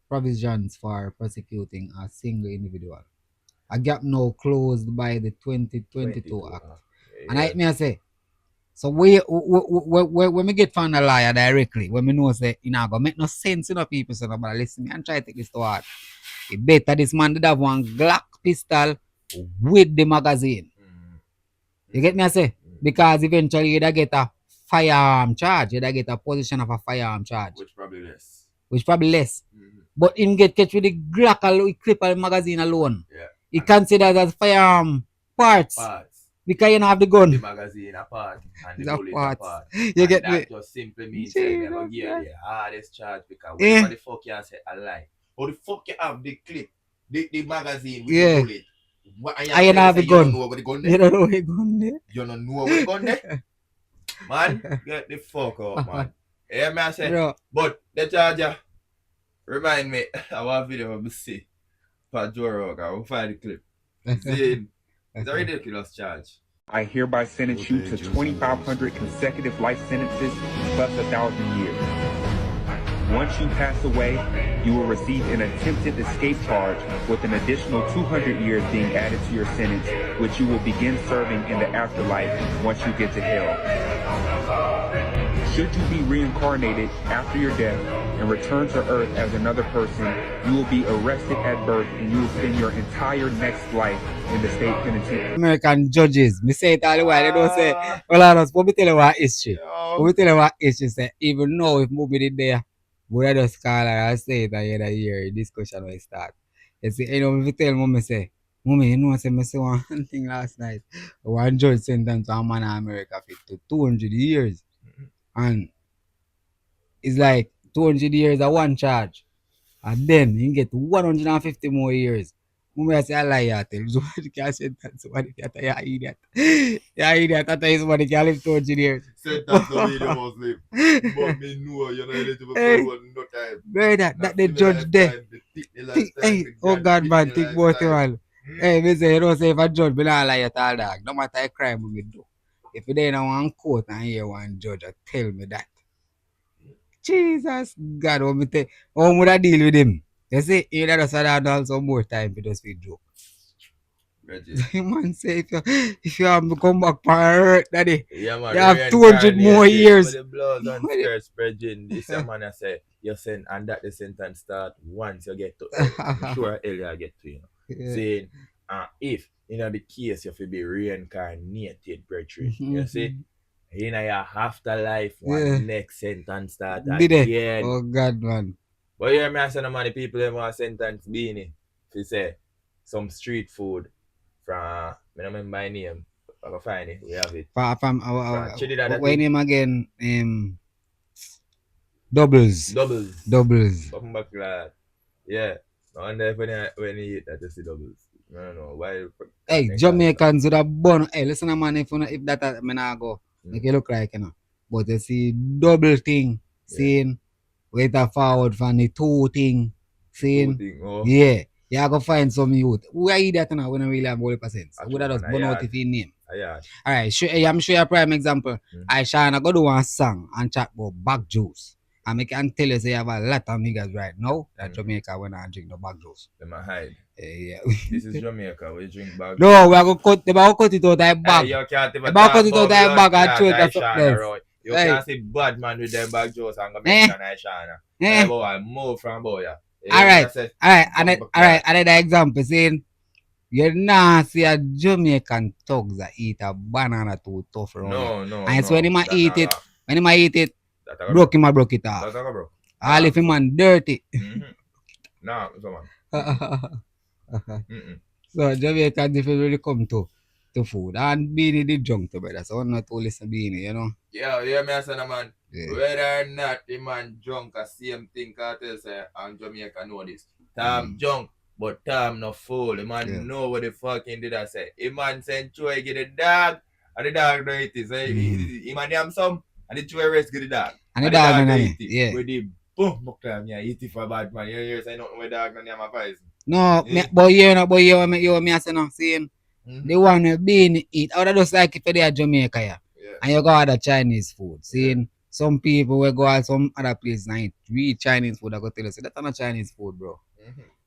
provisions for prosecuting a single individual. A gap now closed by the 2022 Act. And I say, so when we get from the lawyer directly, when we know say it not gonna make no sense, people say no, but listen me and try to take this to heart. It better this man did have one Glock pistol with the magazine. You get me I say? Because eventually you'd get a firearm charge, you'd get a position of a firearm charge. Which probably less. But him get catch with the Glock clip and magazine alone. Yeah. He considered as firearm parts. Because you don't have the gun. The magazine apart and the bullet apart. You and get that me? just simply means that me go give you Jesus, the hardest charge because Yeah. whatever the fuck you say a lie. How the fuck you have the clip, the magazine with Yeah. the bullet? What, I don't have the you gun. don't know where the gun You there? don't know where the gun there. You don't know where the gun there? Man, get the fuck out, man. Yeah, man, I say. Bro. But the charger remind me of a video we see for Joe Rogan. We'll find the clip. See, it's a ridiculous charge. I hereby sentence you to 2,500 consecutive life sentences plus 1,000 years. Once you pass away, you will receive an attempted escape charge with an additional 200 years being added to your sentence, which you will begin serving in the afterlife once you get to hell. Should you be reincarnated after your death and return to Earth as another person, you will be arrested at birth and you will spend your entire next life in the state penitentiary. American judges, me say it all the while, they don't say, well, I don't, let me tell you what history. Let me tell you what history say, even though if movie did there, we just call her and say it at the end of the year, discussion will start. You see, you know, if you tell mommy say, mommy, you know, I say one thing last night, one judge sentenced a man in America for 200 years. And it's like 200 years of one charge. And then you get 150 more years. Mommy, I say, I lie, I tell you. Somebody can sentence somebody, you're an idiot. You're an idiot. I tell you, somebody can live 200 years. Sentence the way they must live. But me know you're not eligible for Hey. no time. Brother, that the judge there. Hey, oh God, man, think about it, man. Hey, me say, you don't say if a judge, me not lie at all, dog. No matter a crime we do. If you dey in one court and hear one judge tell me that, Jesus God, what me tell, how would I deal with him? You see, you just had some more time to just be joke. Man say if you have to come back for hurt, daddy, Yeah, man, you have 200 more years. The blood and skirt spreading. This man I say, you send and that the sentence start once you get to I'm sure earlier I get to you know. Yeah. Saying if in the case you have to be reincarnated, brethren, you see, in your afterlife, one next sentence start Did they? again. Oh God, man. But you hear me say no man, the people them want sentence beanie. If you say some street food from I don't remember my name. I can find it. We have it. From Trinidad, what name again? Doubles. Something back like yeah. No wonder when you eat that you see doubles. No. Why? Hey, Jamaicans would have born. Hey, listen, man, if that I not go, make it look like, you know. But you see, double thing, seeing, wait a forward from the two thing, seeing, yeah, you go find some youth. Who are you that now when I really have 100%? Who that just born out if you name? Alright, I'm sure a prime example. I shall go do one song and chat about back juice. And I can tell you, say you have a lot of niggas right now that Jamaica when I drink the back juice. Them a hide. Yeah. This is Jamaica. We drink bag. No, we are going to cut. They are cut it out of the bag. You can't even talk cut it out of the bag and throw it at something else. You can't see bad man with them bag juice and go mention Aishana. Hey, boy, move from boy. Alright. Another example saying, you not see a Jamaican thugs that eat a banana too tough around. No. And so when him eat it, broke it off. All if him man dirty. No, someone. So Jamaica different when it come to food. And Beanie did drunk to brother. So I'm not to listen Beanie, you know. Yeah, me say no man. Yeah. Whether or not the man drunk, a same thing Cartel say and Jamaica know this. Tom drunk, but Tom no fool. The man know what the fucking did I say. The man send Troy get the dog, and the dog don't eat it. So he man name some, and the Troy rest get the dog. And the dog don't don't eat eat it. yeah. With the boom, yeah, eat it for bad man. You say nothing with dog no name a poison. No, but you I say no, seeing the one who been eat. I would just like if they are Jamaica, yeah. And you go other Chinese food. Seeing some people will go out some other place and eat real Chinese food. I go tell you, say that's not Chinese food, bro.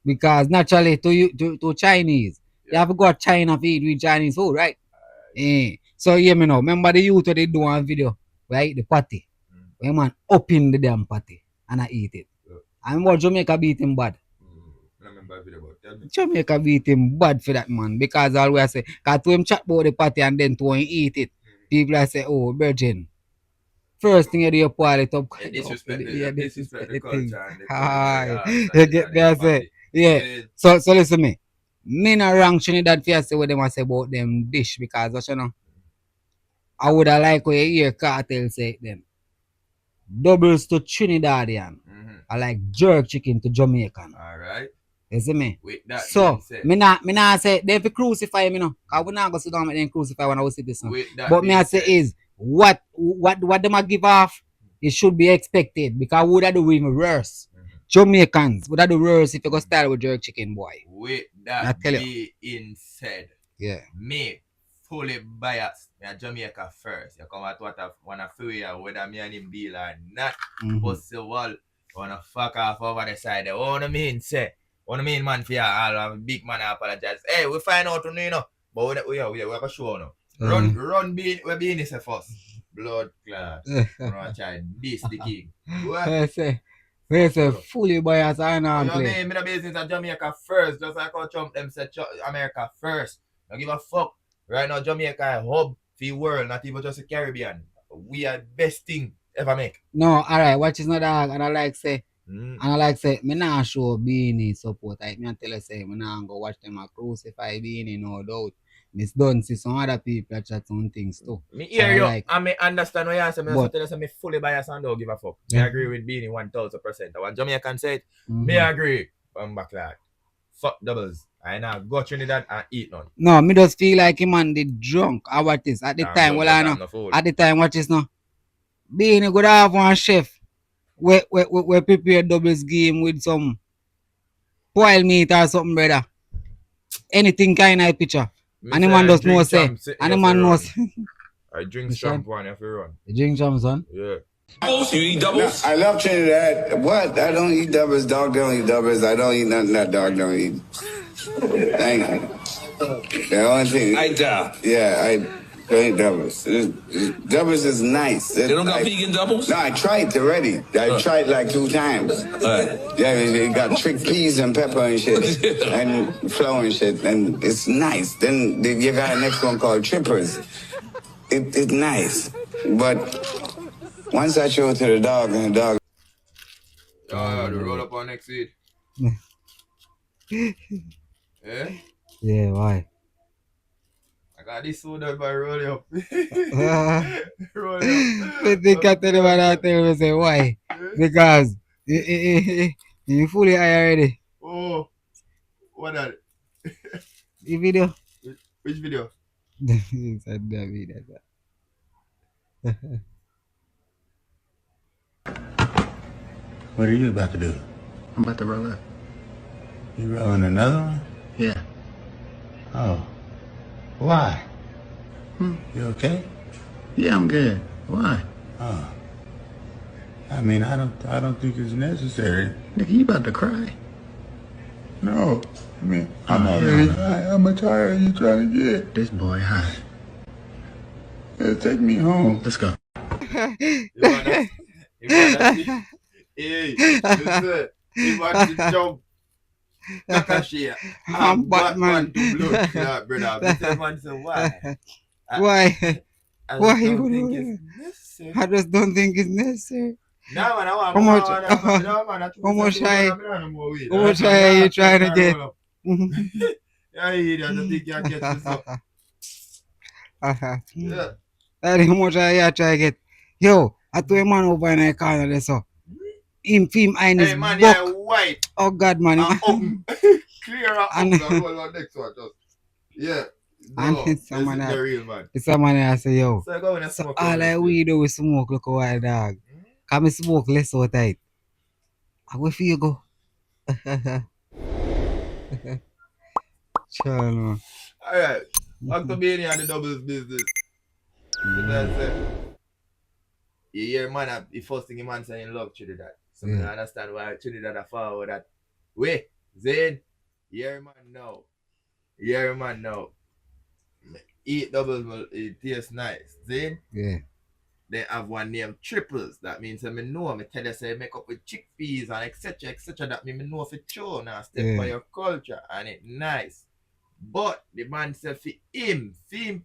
Because naturally to Chinese, you have to go to China to eat real Chinese food, right? So me know. Remember the youth they do one video, right? The party. When man open the damn party and I eat it. And what Jamaica beat him bad. Jamaica beat him bad for that man because always say, cause to him chat about the party and then to him eat it. People are say, oh, virgin. First thing you do, you pour it up. Disrespect the culture. You get there, say. Yeah. So listen me. Me not wrong Trinidad for say what them say about them dish because what you know. I would have liked when you hear Cartel say it then. Doubles to Trinidadian. I like jerk chicken to Jamaican. Alright. You see me? So me not say they have to crucify me no. Cause we not go sit down and then crucify when I will see this now. But me I say is what them a give off, it should be expected because would I do even worse. Jamaicans would I do worse if you go style with jerk chicken, boy. With that being said, me fully biased. Me a Jamaica first. You come at what I wanna feel you whether me and him deal or not. Bust the wall, wanna fuck off over the side. What I mean say? What I mean man for you all big man I apologize. Hey, we find out to you know. But we have a show now. Run being we being this first. Blood clot. Run child. This the king. We say fully biased and you play. mean me the business of Jamaica first, just like how Trump them said America first. Don't give a fuck. Right now Jamaica a hub for the world, not even just the Caribbean. We are best thing ever make. No, alright, watch is not dog and I like say me nah show Beanie support. Like me tell you say me nah go watch them a crucify Beanie, no doubt. Miss done see some other people that chat some things too. Me hear you and me understand what you say. Me tell you say me fully biased and don't give a fuck. Me agree with Beanie 1000%. When Jamaican said me agree. Come back like fuck doubles. I now go Trinidad and eat none. No, me just feel like him man did drunk. How about this? At the time, well I know. At the time, watch this now. Beanie could have one chef we prepare doubles game with some boiled meat or something, brother. Anything kind of picture. And the man does know say. And the man knows. I drink strong one if you run. You drink some, son? Yeah. Doubles? You eat doubles? I love Trinidad. What? I don't eat doubles. Dog don't eat doubles. I don't eat nothing that dog don't eat. Thank you. The only thing. I doubt. Yeah, I don't eat doubles. Doubles is nice. They don't got vegan doubles? No, I tried already. I tried like 2 times. Yeah, it got trick peas and pepper and shit. And flour and shit. And it's nice. Then you got a next one called trippers. It's nice. But once I show it to the dog and the dog. The roll up on next week. Yeah? Yeah, why? I got this soda by roll up. Roll up. I think I tell you what I tell you, say why? Because you fully high already. Oh, what that? The video? Which video? It's a video. What are you about to do? I'm about to roll up. You rolling another one? Yeah. Oh. Why? You okay? Yeah, I'm good. Why? Oh. I mean, I don't think it's necessary. Nigga, you about to cry? No. I mean, I'm already high. How much higher are you trying to get? This boy high. Yeah, take me home. Let's go. Hey, listen. You want to jump? Takashi, I'm Batman to blood clot, brother. But that man say, why? Why? Why you don't think it's necessary. I just don't think it's necessary. No, man, how much higher are you trying to get? How Yeah, idiot, I think you can catch me so. Yeah. That how much I try to get. Yo, I told a man over in the corner there so. Him and his Hey man, buck. yeah, white. Oh God, man. Clear up, And- roll on next one, just. Yeah. And No, it's this someone is that, the real man. it's someone that I say, yo. So I go in and So smoke. all I we do is smoke, look a while, dog. Come and smoke less so tight. How we feel go? Sure, no. Alright. Back to being and the doubles business. Because you hear man, the first thing the man say in love Trinidad. So I understand why Trinidad are forward that way. Zane, hear man now. Hear man now. Eat doubles, it tastes nice. Zane? Yeah. They have one named triples. That means I know. I tell you say make up with chickpeas and etc. That means I know for sure now step by your culture and it nice. But the man said for him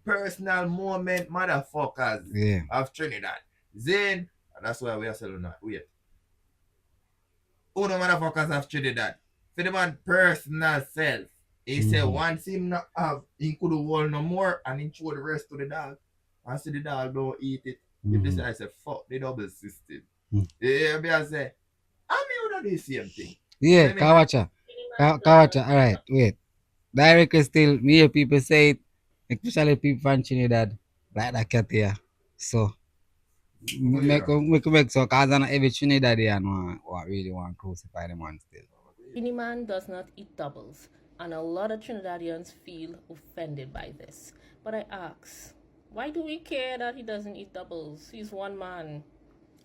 personal moment motherfuckers of Trinidad. Then and that's why we are selling that. Wait. Uno motherfuckers of Trinidad. For the man personal self. He said once him not have, he could hold no more and he throw the rest to the dog. And see the dog don't eat it. If this guy say fuck the double system. Yeah, me I say, I mean we do the same thing. Yeah, Kawacha. Kawacha, alright, wait. Directly still, me hear people say it, especially people from Trinidad, like that cat here. So, make so, cause I'm not every Trinidadian what really want to crucify the man still. Any man does not eat doubles, and a lot of Trinidadians feel offended by this. But I ask, why do we care that he doesn't eat doubles? He's one man.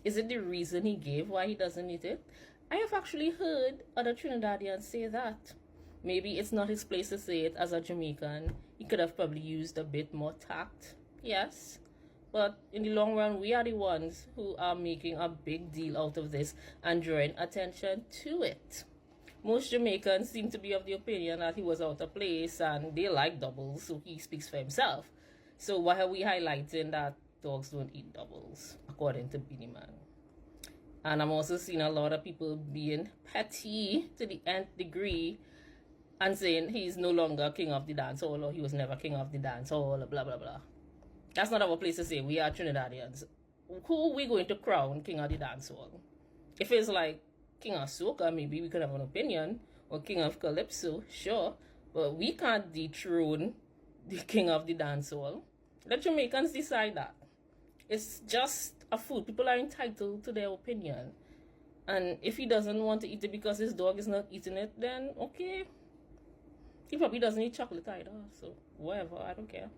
Is it the reason he gave why he doesn't eat it? I have actually heard other Trinidadians say that. Maybe it's not his place to say it as a Jamaican. He could have probably used a bit more tact. Yes. But in the long run, we are the ones who are making a big deal out of this and drawing attention to it. Most Jamaicans seem to be of the opinion that he was out of place and they like doubles, so he speaks for himself. So why are we highlighting that dogs don't eat doubles, according to Beanie Man? And I'm also seeing a lot of people being petty to the nth degree and saying he's no longer king of the dance hall or he was never king of the dance hall, blah, blah, blah. That's not our place to say. We are Trinidadians. Who are we going to crown king of the dance hall? If it's like king of soca, maybe we could have an opinion, or king of calypso, sure, but we can't dethrone the king of the dance hall. Let Jamaicans decide that. It's just a food. People are entitled to their opinion. And if he doesn't want to eat it because his dog is not eating it, then okay. He probably doesn't eat chocolate either, so whatever, I don't care.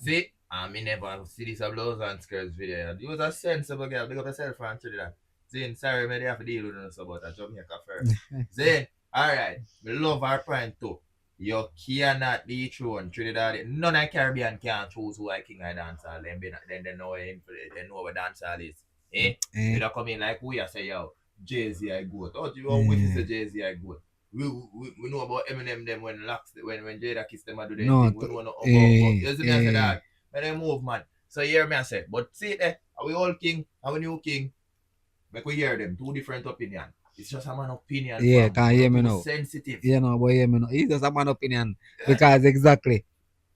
See, I never see this blouse and skirts video. You was a sensible girl. Big up yourself and Trinidad. Zane, sorry, I have to deal with us about a Jamaica first. Zane, alright, we love our point too. You cannot dethrone Trinidad. None of Caribbean can choose who I king I dancehall. Then they know what dancehall is. You don't come in like we are say yo, Jay-Z I good. Oh, you want to say Jay-Z I good. We know about Eminem them when Jada Kiss them and do their thing. We know about you see me I say that. When they move man. So hear me I say. But see there, are we all king? Are we new king? Make we hear them. Two different opinions. It's just a man opinion. Yeah, can't hear me now. Sensitive. Yeah, no, but hear me now. It's just a man opinion. Because exactly.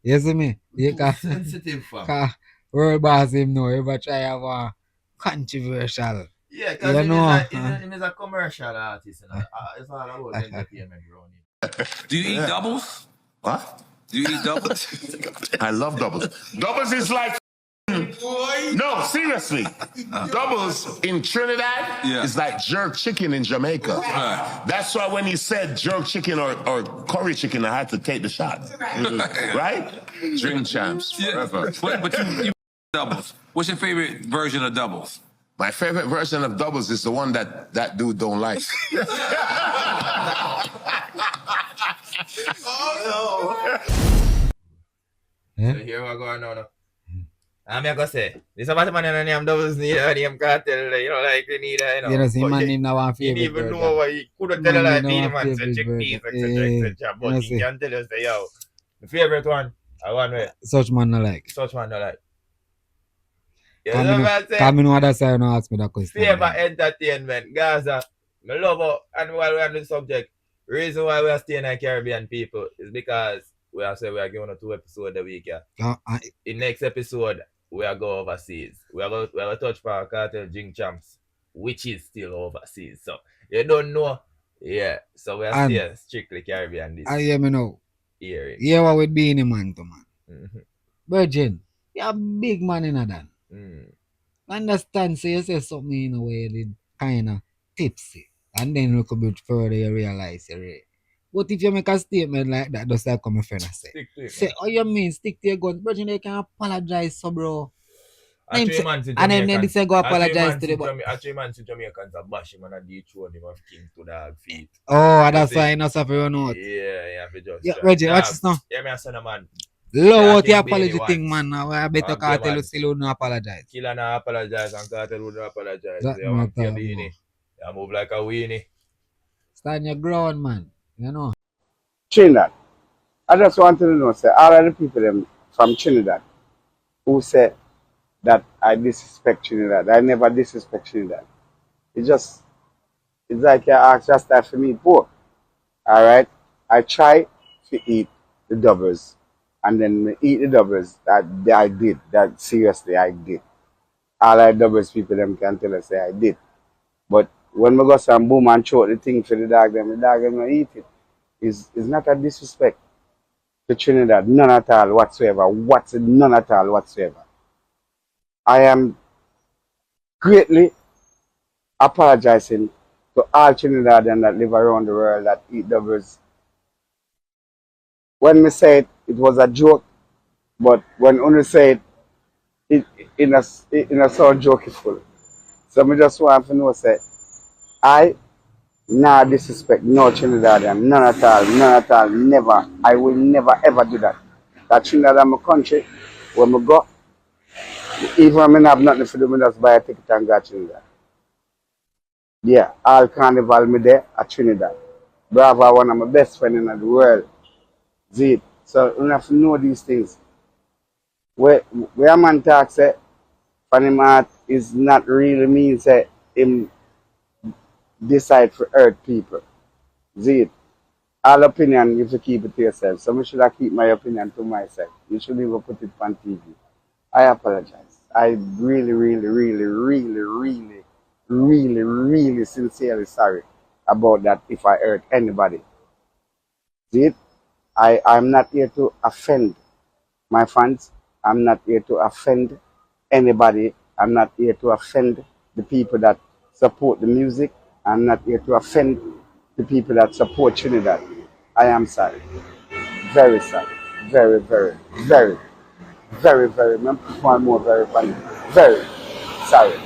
You see me? You can sensitive fam. World boss him now. Everybody try have a controversial. Yeah, because he is a commercial artist. It's all about entertainment around him. Do you eat doubles? What? Do you eat doubles? I love doubles. Doubles is like no, seriously. Doubles in Trinidad is like jerk chicken in Jamaica. That's why when he said jerk chicken or curry chicken, I had to take the shot. Right? Drink champs. Forever. But you doubles. What's your favorite version of doubles? My favorite version of doubles is the one that dude don't like. So here we go now. I'm gonna say, this is what man and name doubles need a name cartel, you know, like they need a, You know, see man name now one favorite. He didn't even know what he couldn't tell like the man said chickpeas, etc. But he can tell us, yo, the favorite one, I want to such man no like. Such man no like. You know what I'm saying? Come in other side and ask me that question. Favor entertainment, Gaza. I love it. And while we're on the subject, reason why we are staying in Caribbean people is because we are saying we are giving 2 episodes a week. In next episode, we are going overseas. We are going to touch Power Cartel Jing Champs, which is still overseas. So you don't know. Yeah. So we are staying strictly Caribbean this. I hear me now. Hearing. Yeah, what would be in a man to man. Mm-hmm. Virgin, you're a big man in a dan. Understand, so you say something in a way that kind of tipsy. And then look a bit further, you realize you're right. But if you make a statement like that, just like my friend say. Stick to it, say, oh, you mean stick to your guns? Virgin, they can apologize, so bro. And then they say go apologize to the boy. Actually, man, to Jamaicans are bash him and a dethrone him of king to dog feet. Oh, that's why I know suffer you know. Yeah, just. Yeah, Reggie, watch this now. Yeah, me a son of man. Low out your apology thing, man. Now I better Cartel you still no apologize. Killer no apologize and Cartel would not apologize. That you want your beanie. You move like a weenie. Stand your ground, man. You know. Trinidad. I just want to know, say, all of the people them from Trinidad who say that I disrespect Trinidad. I never disrespect Trinidad. It's like you ask just that for me pork. Alright? I try to eat the doubles. And then eat the doubles that I did. That seriously I did. All the doubles people them can tell us say I did. But when we go some boom and choke the thing for the dog them not eat it. It's not a disrespect to Trinidad. None at all whatsoever. None at all whatsoever. I am greatly apologizing to all Trinidadians that live around the world that eat doubles. When me say it was a joke, but when only say it in a sound jokeful. So me just want to know say I not disrespect no Trinidadian, none at all, never. I will never ever do that. That Trinidad is my country. When we go, even when I have nothing to do, me just buy a ticket and go to Trinidad. Yeah, all carnival me there at Trinidad. Bravo, one of my best friends in the world. See, so you have to know these things. Where a man talks, say, funny heart is not really mean, say, him decide for hurt people. See, all opinion, you have to keep it to yourself. So I should have keep my opinion to myself. You shouldn't even put it on TV. I apologize. I really sincerely sorry about that if I hurt anybody. See, I'm not here to offend my fans. I'm not here to offend anybody. I'm not here to offend the people that support the music. I'm not here to offend the people that support Trinidad. I am sorry. Very sorry. Very, one more very funny. Very sorry.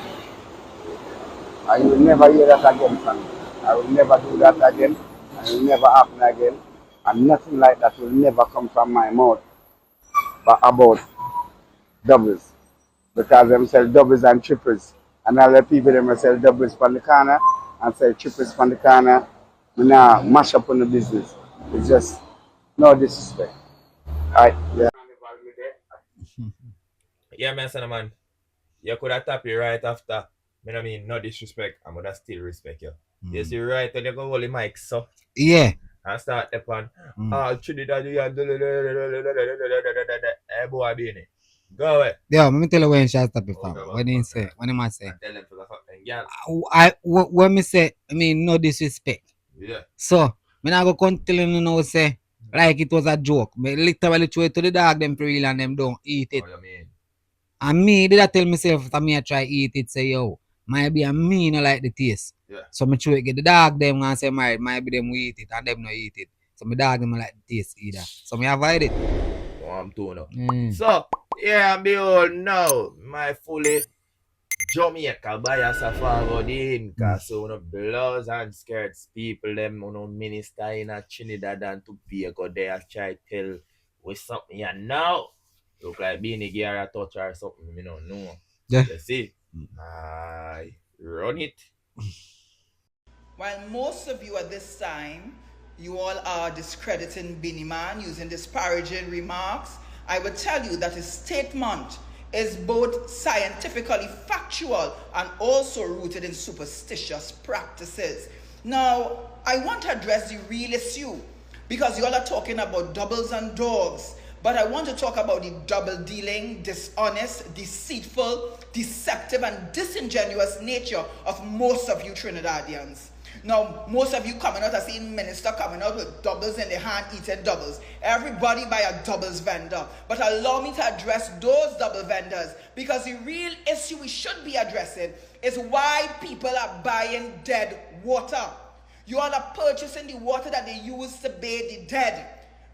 I will never hear that again from me. I will never do that again. It will never happen again. And nothing like that will never come from my mouth but about doubles. Because them sell doubles and triples. And all the people them sell doubles from the corner and sell triples from the corner. We now mash up on the business. It's just no disrespect. Alright, yeah. Yeah, man. You could have tapped it right after. I mean, no disrespect. I'm gonna still respect you. You see, right when you go hold the mic, so. Yeah. And start upon Trinidad, boy, being it. Go away. Yeah, let me tell you when shall stop it from. When he say, when he might say. When me say, I mean, no disrespect. Yeah. So, me not go come tell you now say, like it was a joke. Me literally throw it to the dog them for real and them don't eat it. What you mean? And me, did I tell myself that me I try eat it, say yo, might be a me no like the taste. Yeah. So me try get the dog them and say might be them we eat it and them no eat it. So my dog them like the taste either. So me avoid it. Oh, I'm too now. So, yeah, and behold now, my fully Jamaica bias a forward in, cause so no blouse and skirts people them no minister in a Trinidad and to be go there try tell with something you now. Look like being a gear a touch or something, you don't know. Yeah. You see? Run it. While most of you at this time, you all are discrediting Beanie Man using disparaging remarks, I will tell you that his statement is both scientifically factual and also rooted in superstitious practices. Now, I want to address the real issue because you all are talking about doubles and dogs, but I want to talk about the double dealing, dishonest, deceitful, deceptive, and disingenuous nature of most of you Trinidadians. Now, most of you coming out, I see minister coming out with doubles in their hand, eating doubles. Everybody buy a doubles vendor. But allow me to address those double vendors, because the real issue we should be addressing is why people are buying dead water. You all are purchasing the water that they use to bathe the dead.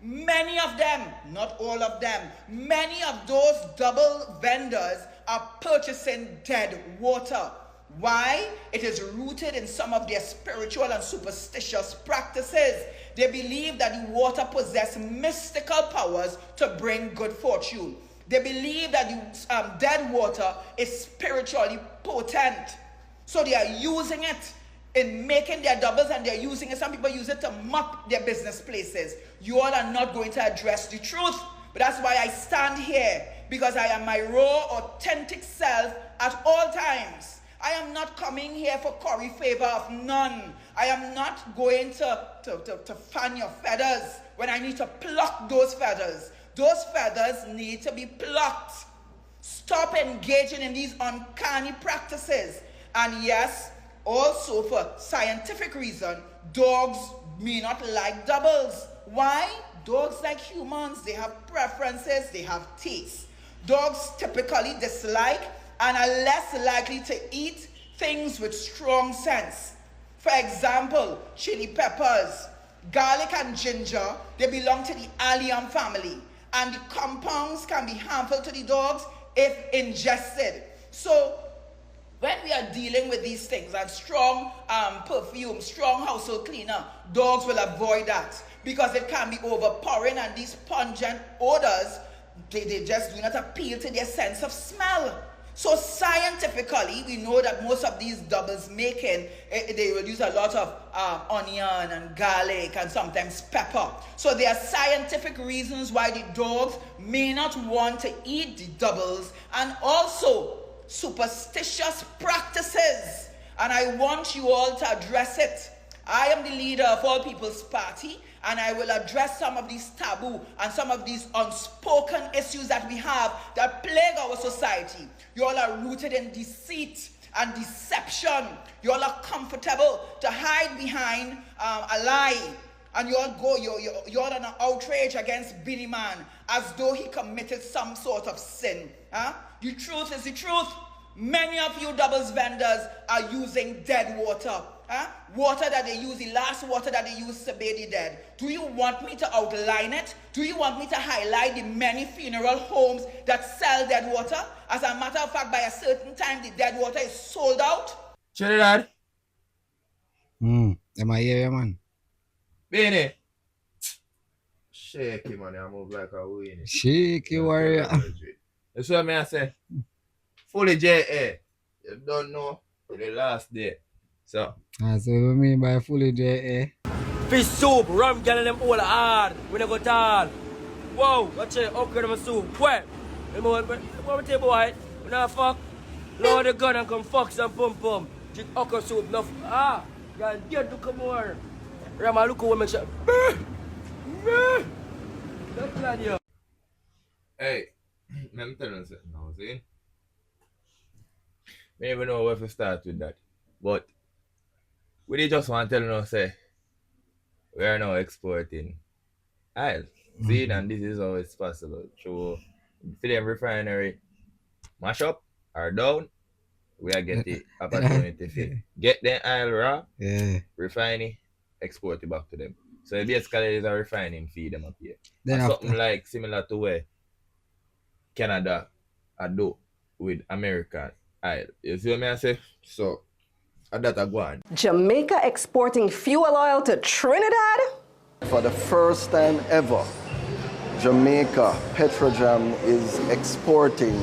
Many of them, not all of them, many of those double vendors are purchasing dead water. Why? It is rooted in some of their spiritual and superstitious practices. They believe that the water possesses mystical powers to bring good fortune. They believe that the dead water is spiritually potent. So they are using it in making their doubles, and they're using it. Some people use it to mop their business places. You all are not going to address the truth. But that's why I stand here, because I am my raw, authentic self at all times. I am not coming here for curry favor of none. I am not going to fan your feathers when I need to pluck those feathers. Those feathers need to be plucked. Stop engaging in these uncanny practices. And yes, also for scientific reason, dogs may not like doubles. Why? Dogs, like humans, they have preferences, they have tastes. Dogs typically dislike and are less likely to eat things with strong scents. For example, chili peppers, garlic and ginger, they belong to the allium family, and the compounds can be harmful to the dogs if ingested. So when we are dealing with these things, and strong perfume, strong household cleaner, dogs will avoid that because it can be overpowering, and these pungent odors, they just do not appeal to their sense of smell. So scientifically, we know that most of these doubles making, they will use a lot of onion and garlic and sometimes pepper. So there are scientific reasons why the dogs may not want to eat the doubles, and also superstitious practices. And I want you all to address it. I am the leader of All People's Party, and I will address some of these taboo and some of these unspoken issues that we have that plague our society. You all are rooted in deceit and deception. You all are comfortable to hide behind a lie. And you all are an outrage against Billy Man as though he committed some sort of sin. The truth is the truth. Many of you doubles vendors are using dead water. Water that they use, the last water that they use to bathe the dead. Do you want me to outline it? Do you want me to highlight the many funeral homes that sell dead water? As a matter of fact, by a certain time, the dead water is sold out. Trinidad? Am I here, man? Benny? Shaky, man. I move like a weenie. Shaky warrior. That's what I say. Fully JA. You don't know. The last day. So. That's what I mean by fully JA. Fish soup, rum, girl, them all hard. We don't go tall. Whoa, watch it, okra, them soup. Where? What we tell you, boy? We not fuck. Load the gun and come fuck some pum pum. Drink okra soup, no. Girl, get to come over. Rama, look how we make sure. Look at you. Hey, let me tell you something now, see? Maybe know where to start with that. But we just want to tell you, say, we are now exporting oil. See, and this is how it's possible. Through film refinery mash up or down, we are get the opportunity to get the oil raw, refine it, export it back to them. So basically, it's a refining fee them up here. Something like similar to where Canada do with American oil. You see what I say? So, that a go on. Jamaica exporting fuel oil to Trinidad? For the first time ever, Jamaica Petrojam is exporting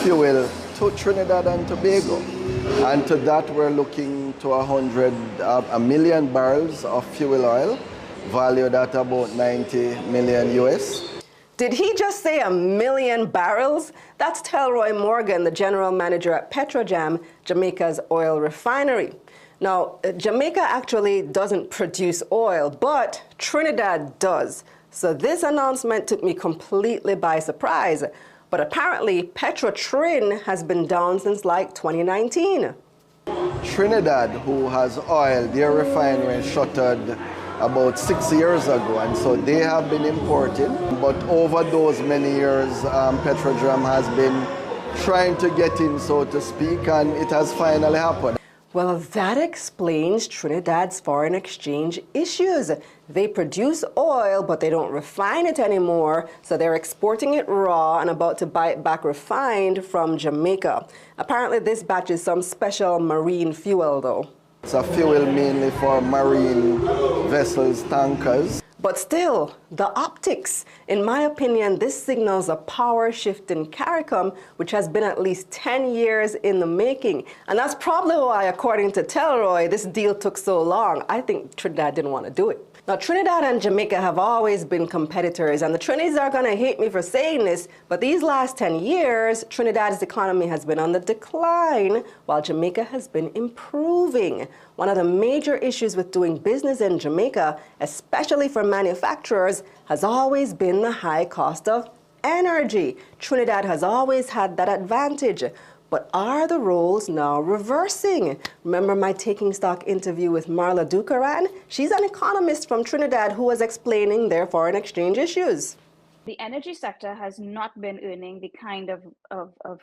fuel to Trinidad and Tobago. And to that we're looking to a million barrels of fuel oil, valued at about 90 million US. Did he just say 1 million barrels? That's Telroy Morgan, the general manager at Petrojam, Jamaica's oil refinery. Now, Jamaica actually doesn't produce oil, but Trinidad does. So this announcement took me completely by surprise. But apparently, Petrotrin has been down since like 2019. Trinidad, who has oil, their refinery shuttered about 6 years ago, and so they have been importing. But over those many years, Petrojam has been trying to get in, so to speak, and it has finally happened. Well, that explains Trinidad's foreign exchange issues. They produce oil, but they don't refine it anymore, so they're exporting it raw and about to buy it back refined from Jamaica. Apparently, this batch is some special marine fuel, though. It's a fuel mainly for marine vessels, tankers. But still, the optics. In my opinion, this signals a power shift in CARICOM, which has been at least 10 years in the making. And that's probably why, according to Telroy, this deal took so long. I think Trinidad didn't want to do it. Now, Trinidad and Jamaica have always been competitors, and the Trinis are going to hate me for saying this, but these last 10 years, Trinidad's economy has been on the decline, while Jamaica has been improving. One of the major issues with doing business in Jamaica, especially for manufacturers, has always been the high cost of energy. Trinidad has always had that advantage. But are the roles now reversing? Remember my Taking Stock interview with Marla Dukaran? She's an economist from Trinidad who was explaining their foreign exchange issues. The energy sector has not been earning the kind of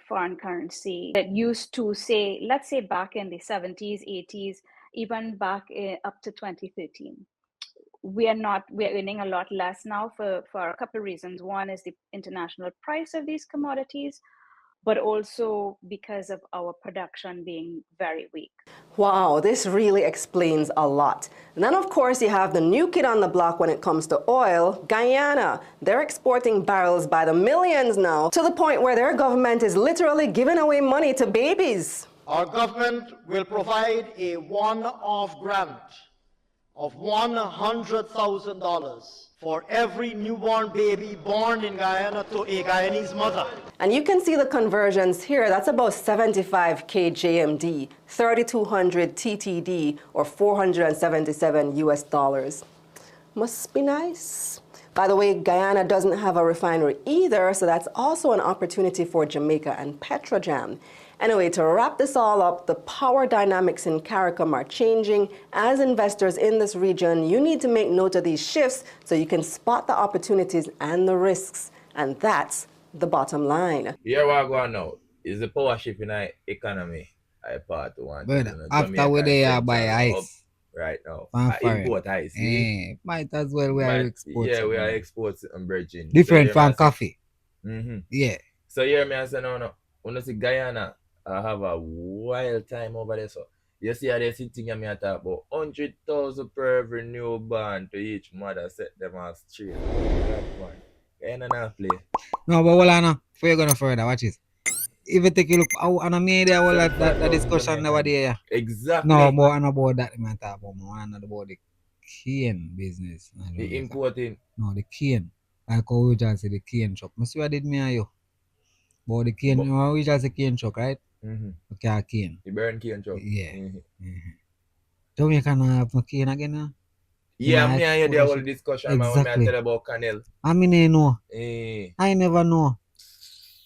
foreign currency that used to, say, let's say back in the 70s, 80s, even back up to 2013. We're earning a lot less now for a couple of reasons. One is the international price of these commodities, but also because of our production being very weak. Wow, this really explains a lot. And then, of course, you have the new kid on the block when it comes to oil, Guyana. They're exporting barrels by the millions now, to the point where their government is literally giving away money to babies. Our government will provide a one-off grant of $100,000 for every newborn baby born in Guyana to a Guyanese mother. And you can see the conversions here. That's about 75K JMD, 3,200 TTD, or 477 US dollars. Must be nice. By the way, Guyana doesn't have a refinery either, so that's also an opportunity for Jamaica and Petrojam. Anyway, to wrap this all up, the power dynamics in CARICOM are changing. As investors in this region, you need to make note of these shifts so you can spot the opportunities and the risks. And that's the bottom line. Here what I go on now is the power shift in our economy. I part one. But after we they are buy ice. Right now. Import ice. Might as well we are exporting. Yeah, we are exporting and bridging. Different from coffee. Yeah. So here me I say no. When I see Guyana, I have a wild time over there. So you see how they sitting and me I talk about 100,000 per every newborn to each mother set them on straight. Guyana not play. No, but hold on now. Before you go no further, watch this. If you take a look on the media, all that discussion nowadays. Exactly. No, but I know about that man talk about more. I know about the cane business. The importing. No, the cane. Like how we just say the cane truck. I see what did me and you. But the cane, we just say cane truck, right? Okay, cane. The burn cane truck. Yeah. Jamaica have no cane again now? Yeah, me and you the whole discussion man, when I tell about Canel. I mean, know. I never know.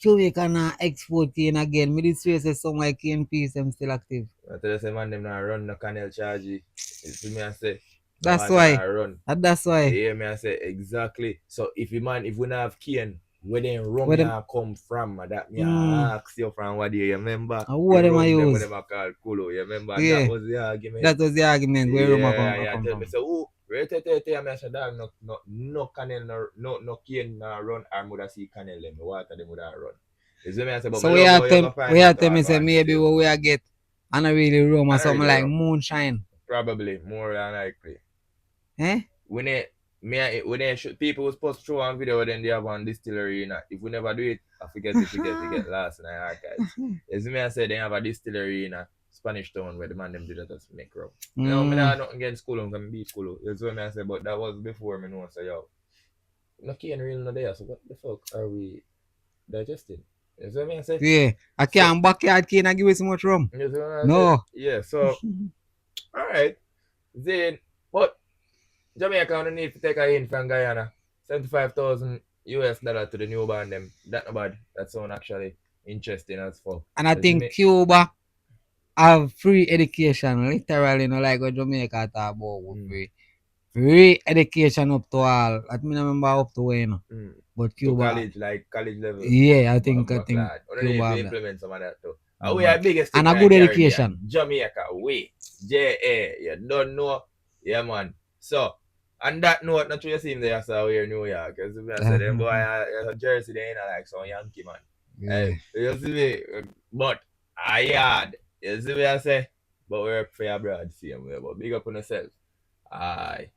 Jamaica now export cane again. Me this way say some like cane piece them still active. I tell you say man them now run the Canel charge. You see me I say. That's why. That's why. Yeah, me I say exactly. So if we not have cane, where them rum now come from, that me ask you from what you remember? What them I use? What them I call Kulu, you remember? Yeah. That was the argument. That was the argument where rum come tell from. me say, oh, right, I say dog no Canel no cane run or would see Canel them water them would run. So we have to me say maybe what we get and a really rum or something like moonshine. Probably more than likely. Eh? When people was supposed to show one video then they have one distillery in it. If we never do it, I forget to get lost in the archives. As me I said, they have a distillery in a Spanish town where the man them did that to make rum. You know, I not nothing against school, I'm beat school. That's what I said, but that was before me know so yo. No cane real no there, so what the fuck are we digesting? You see what I say? Yeah, I can't backyard cane and give it so much rum. You see what I No. say? Yeah, so alright. Then but Jamaica only need to take a hint from Guyana. $75,000 to the newborn them. That not bad. That sound actually interesting as fuck. And I think Cuba have free education, literally, like what Jamaica talk about with free education up to all. I mean, I remember up to when, but Cuba, to college level. yeah, I think Cuba need to have that. implement some of that too. And we are biggest and thing a in good Caribbean. education. Jamaica, we, JA, you don't know, yeah man. So, on that note, not sure you see him there, so we're in New York. You see me, I said, them boy, Jersey, they ain't like some Yankee man. Yeah. You see me, but I yard. You see me, I say, but we're for abroad, same way. But big up on yourself. I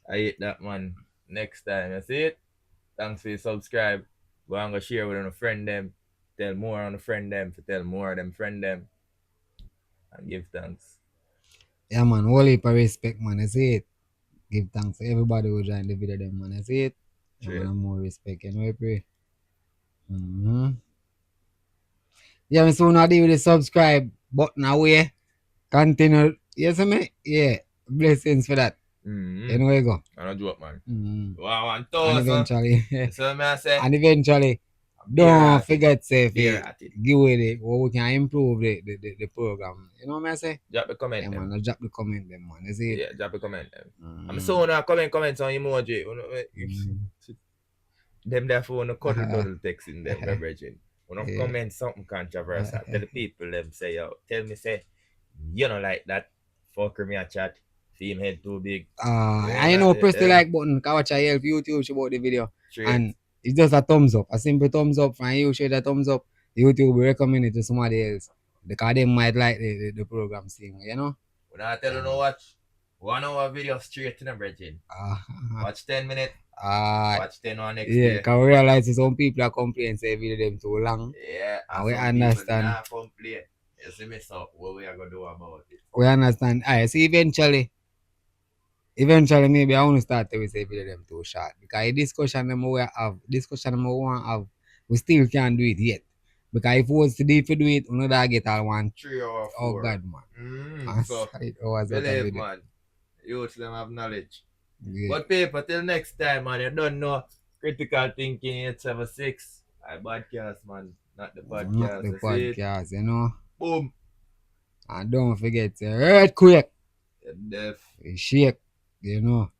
hit that man next time. You see it? Thanks for your subscribe. Go and go share with a friend them. Tell more on a friend them. To tell more of them friend them. And give thanks. Yeah, man. Whole heap of respect, man. You see it? Give thanks to everybody who joined the video, them, man. You see it? Yeah, man, more respect. You know, I pray. Yeah, man, so now deal with the subscribe button away. Continue. Yes, man? Yeah. Blessings for that. You know where you go. And I joke, man. Wow, and eventually, so me I say, and eventually, don't forget to give away the what we can improve the program. You know what I say? Drop the comment. Yeah, man. Drop the comment, them, man. You see it? Yeah, drop the comment. I'm so now comments on emoji. Them therefore no cuddle text in them, brethren. When I comment something controversial, tell the people them say, yo, tell me say, you know like that. Fucker me a chat. Team head too big. I know press the like button. Can watch a help YouTube about the video. Straight. And it's just a thumbs up. A simple thumbs up. And you share the thumbs up, YouTube will recommend it to somebody else. Because they might like the program thing, you know? When I tell you no watch 1 hour video straight to the bridging. Watch 10 minutes. Watch 10 on next day. Because we realize some people are complaining say video them too long. Yeah. And we understand. Complain. You see me, so what we are going to do about it? We understand. Alright, so eventually maybe I want to start to say video them too short. Because the discussion them we want to have, we still can't do it yet. Because if we was to do it, we don't get all 1 3 or 4. Oh God, man. So, hours believe, man. Youth them have knowledge. Yeah. But people, till next time, man, you don't know Critical Thinking 876. I podcast, man. Not the podcast. Not the podcast, you know. Boom. And don't forget, earthquake. You're deaf. Shake, you know.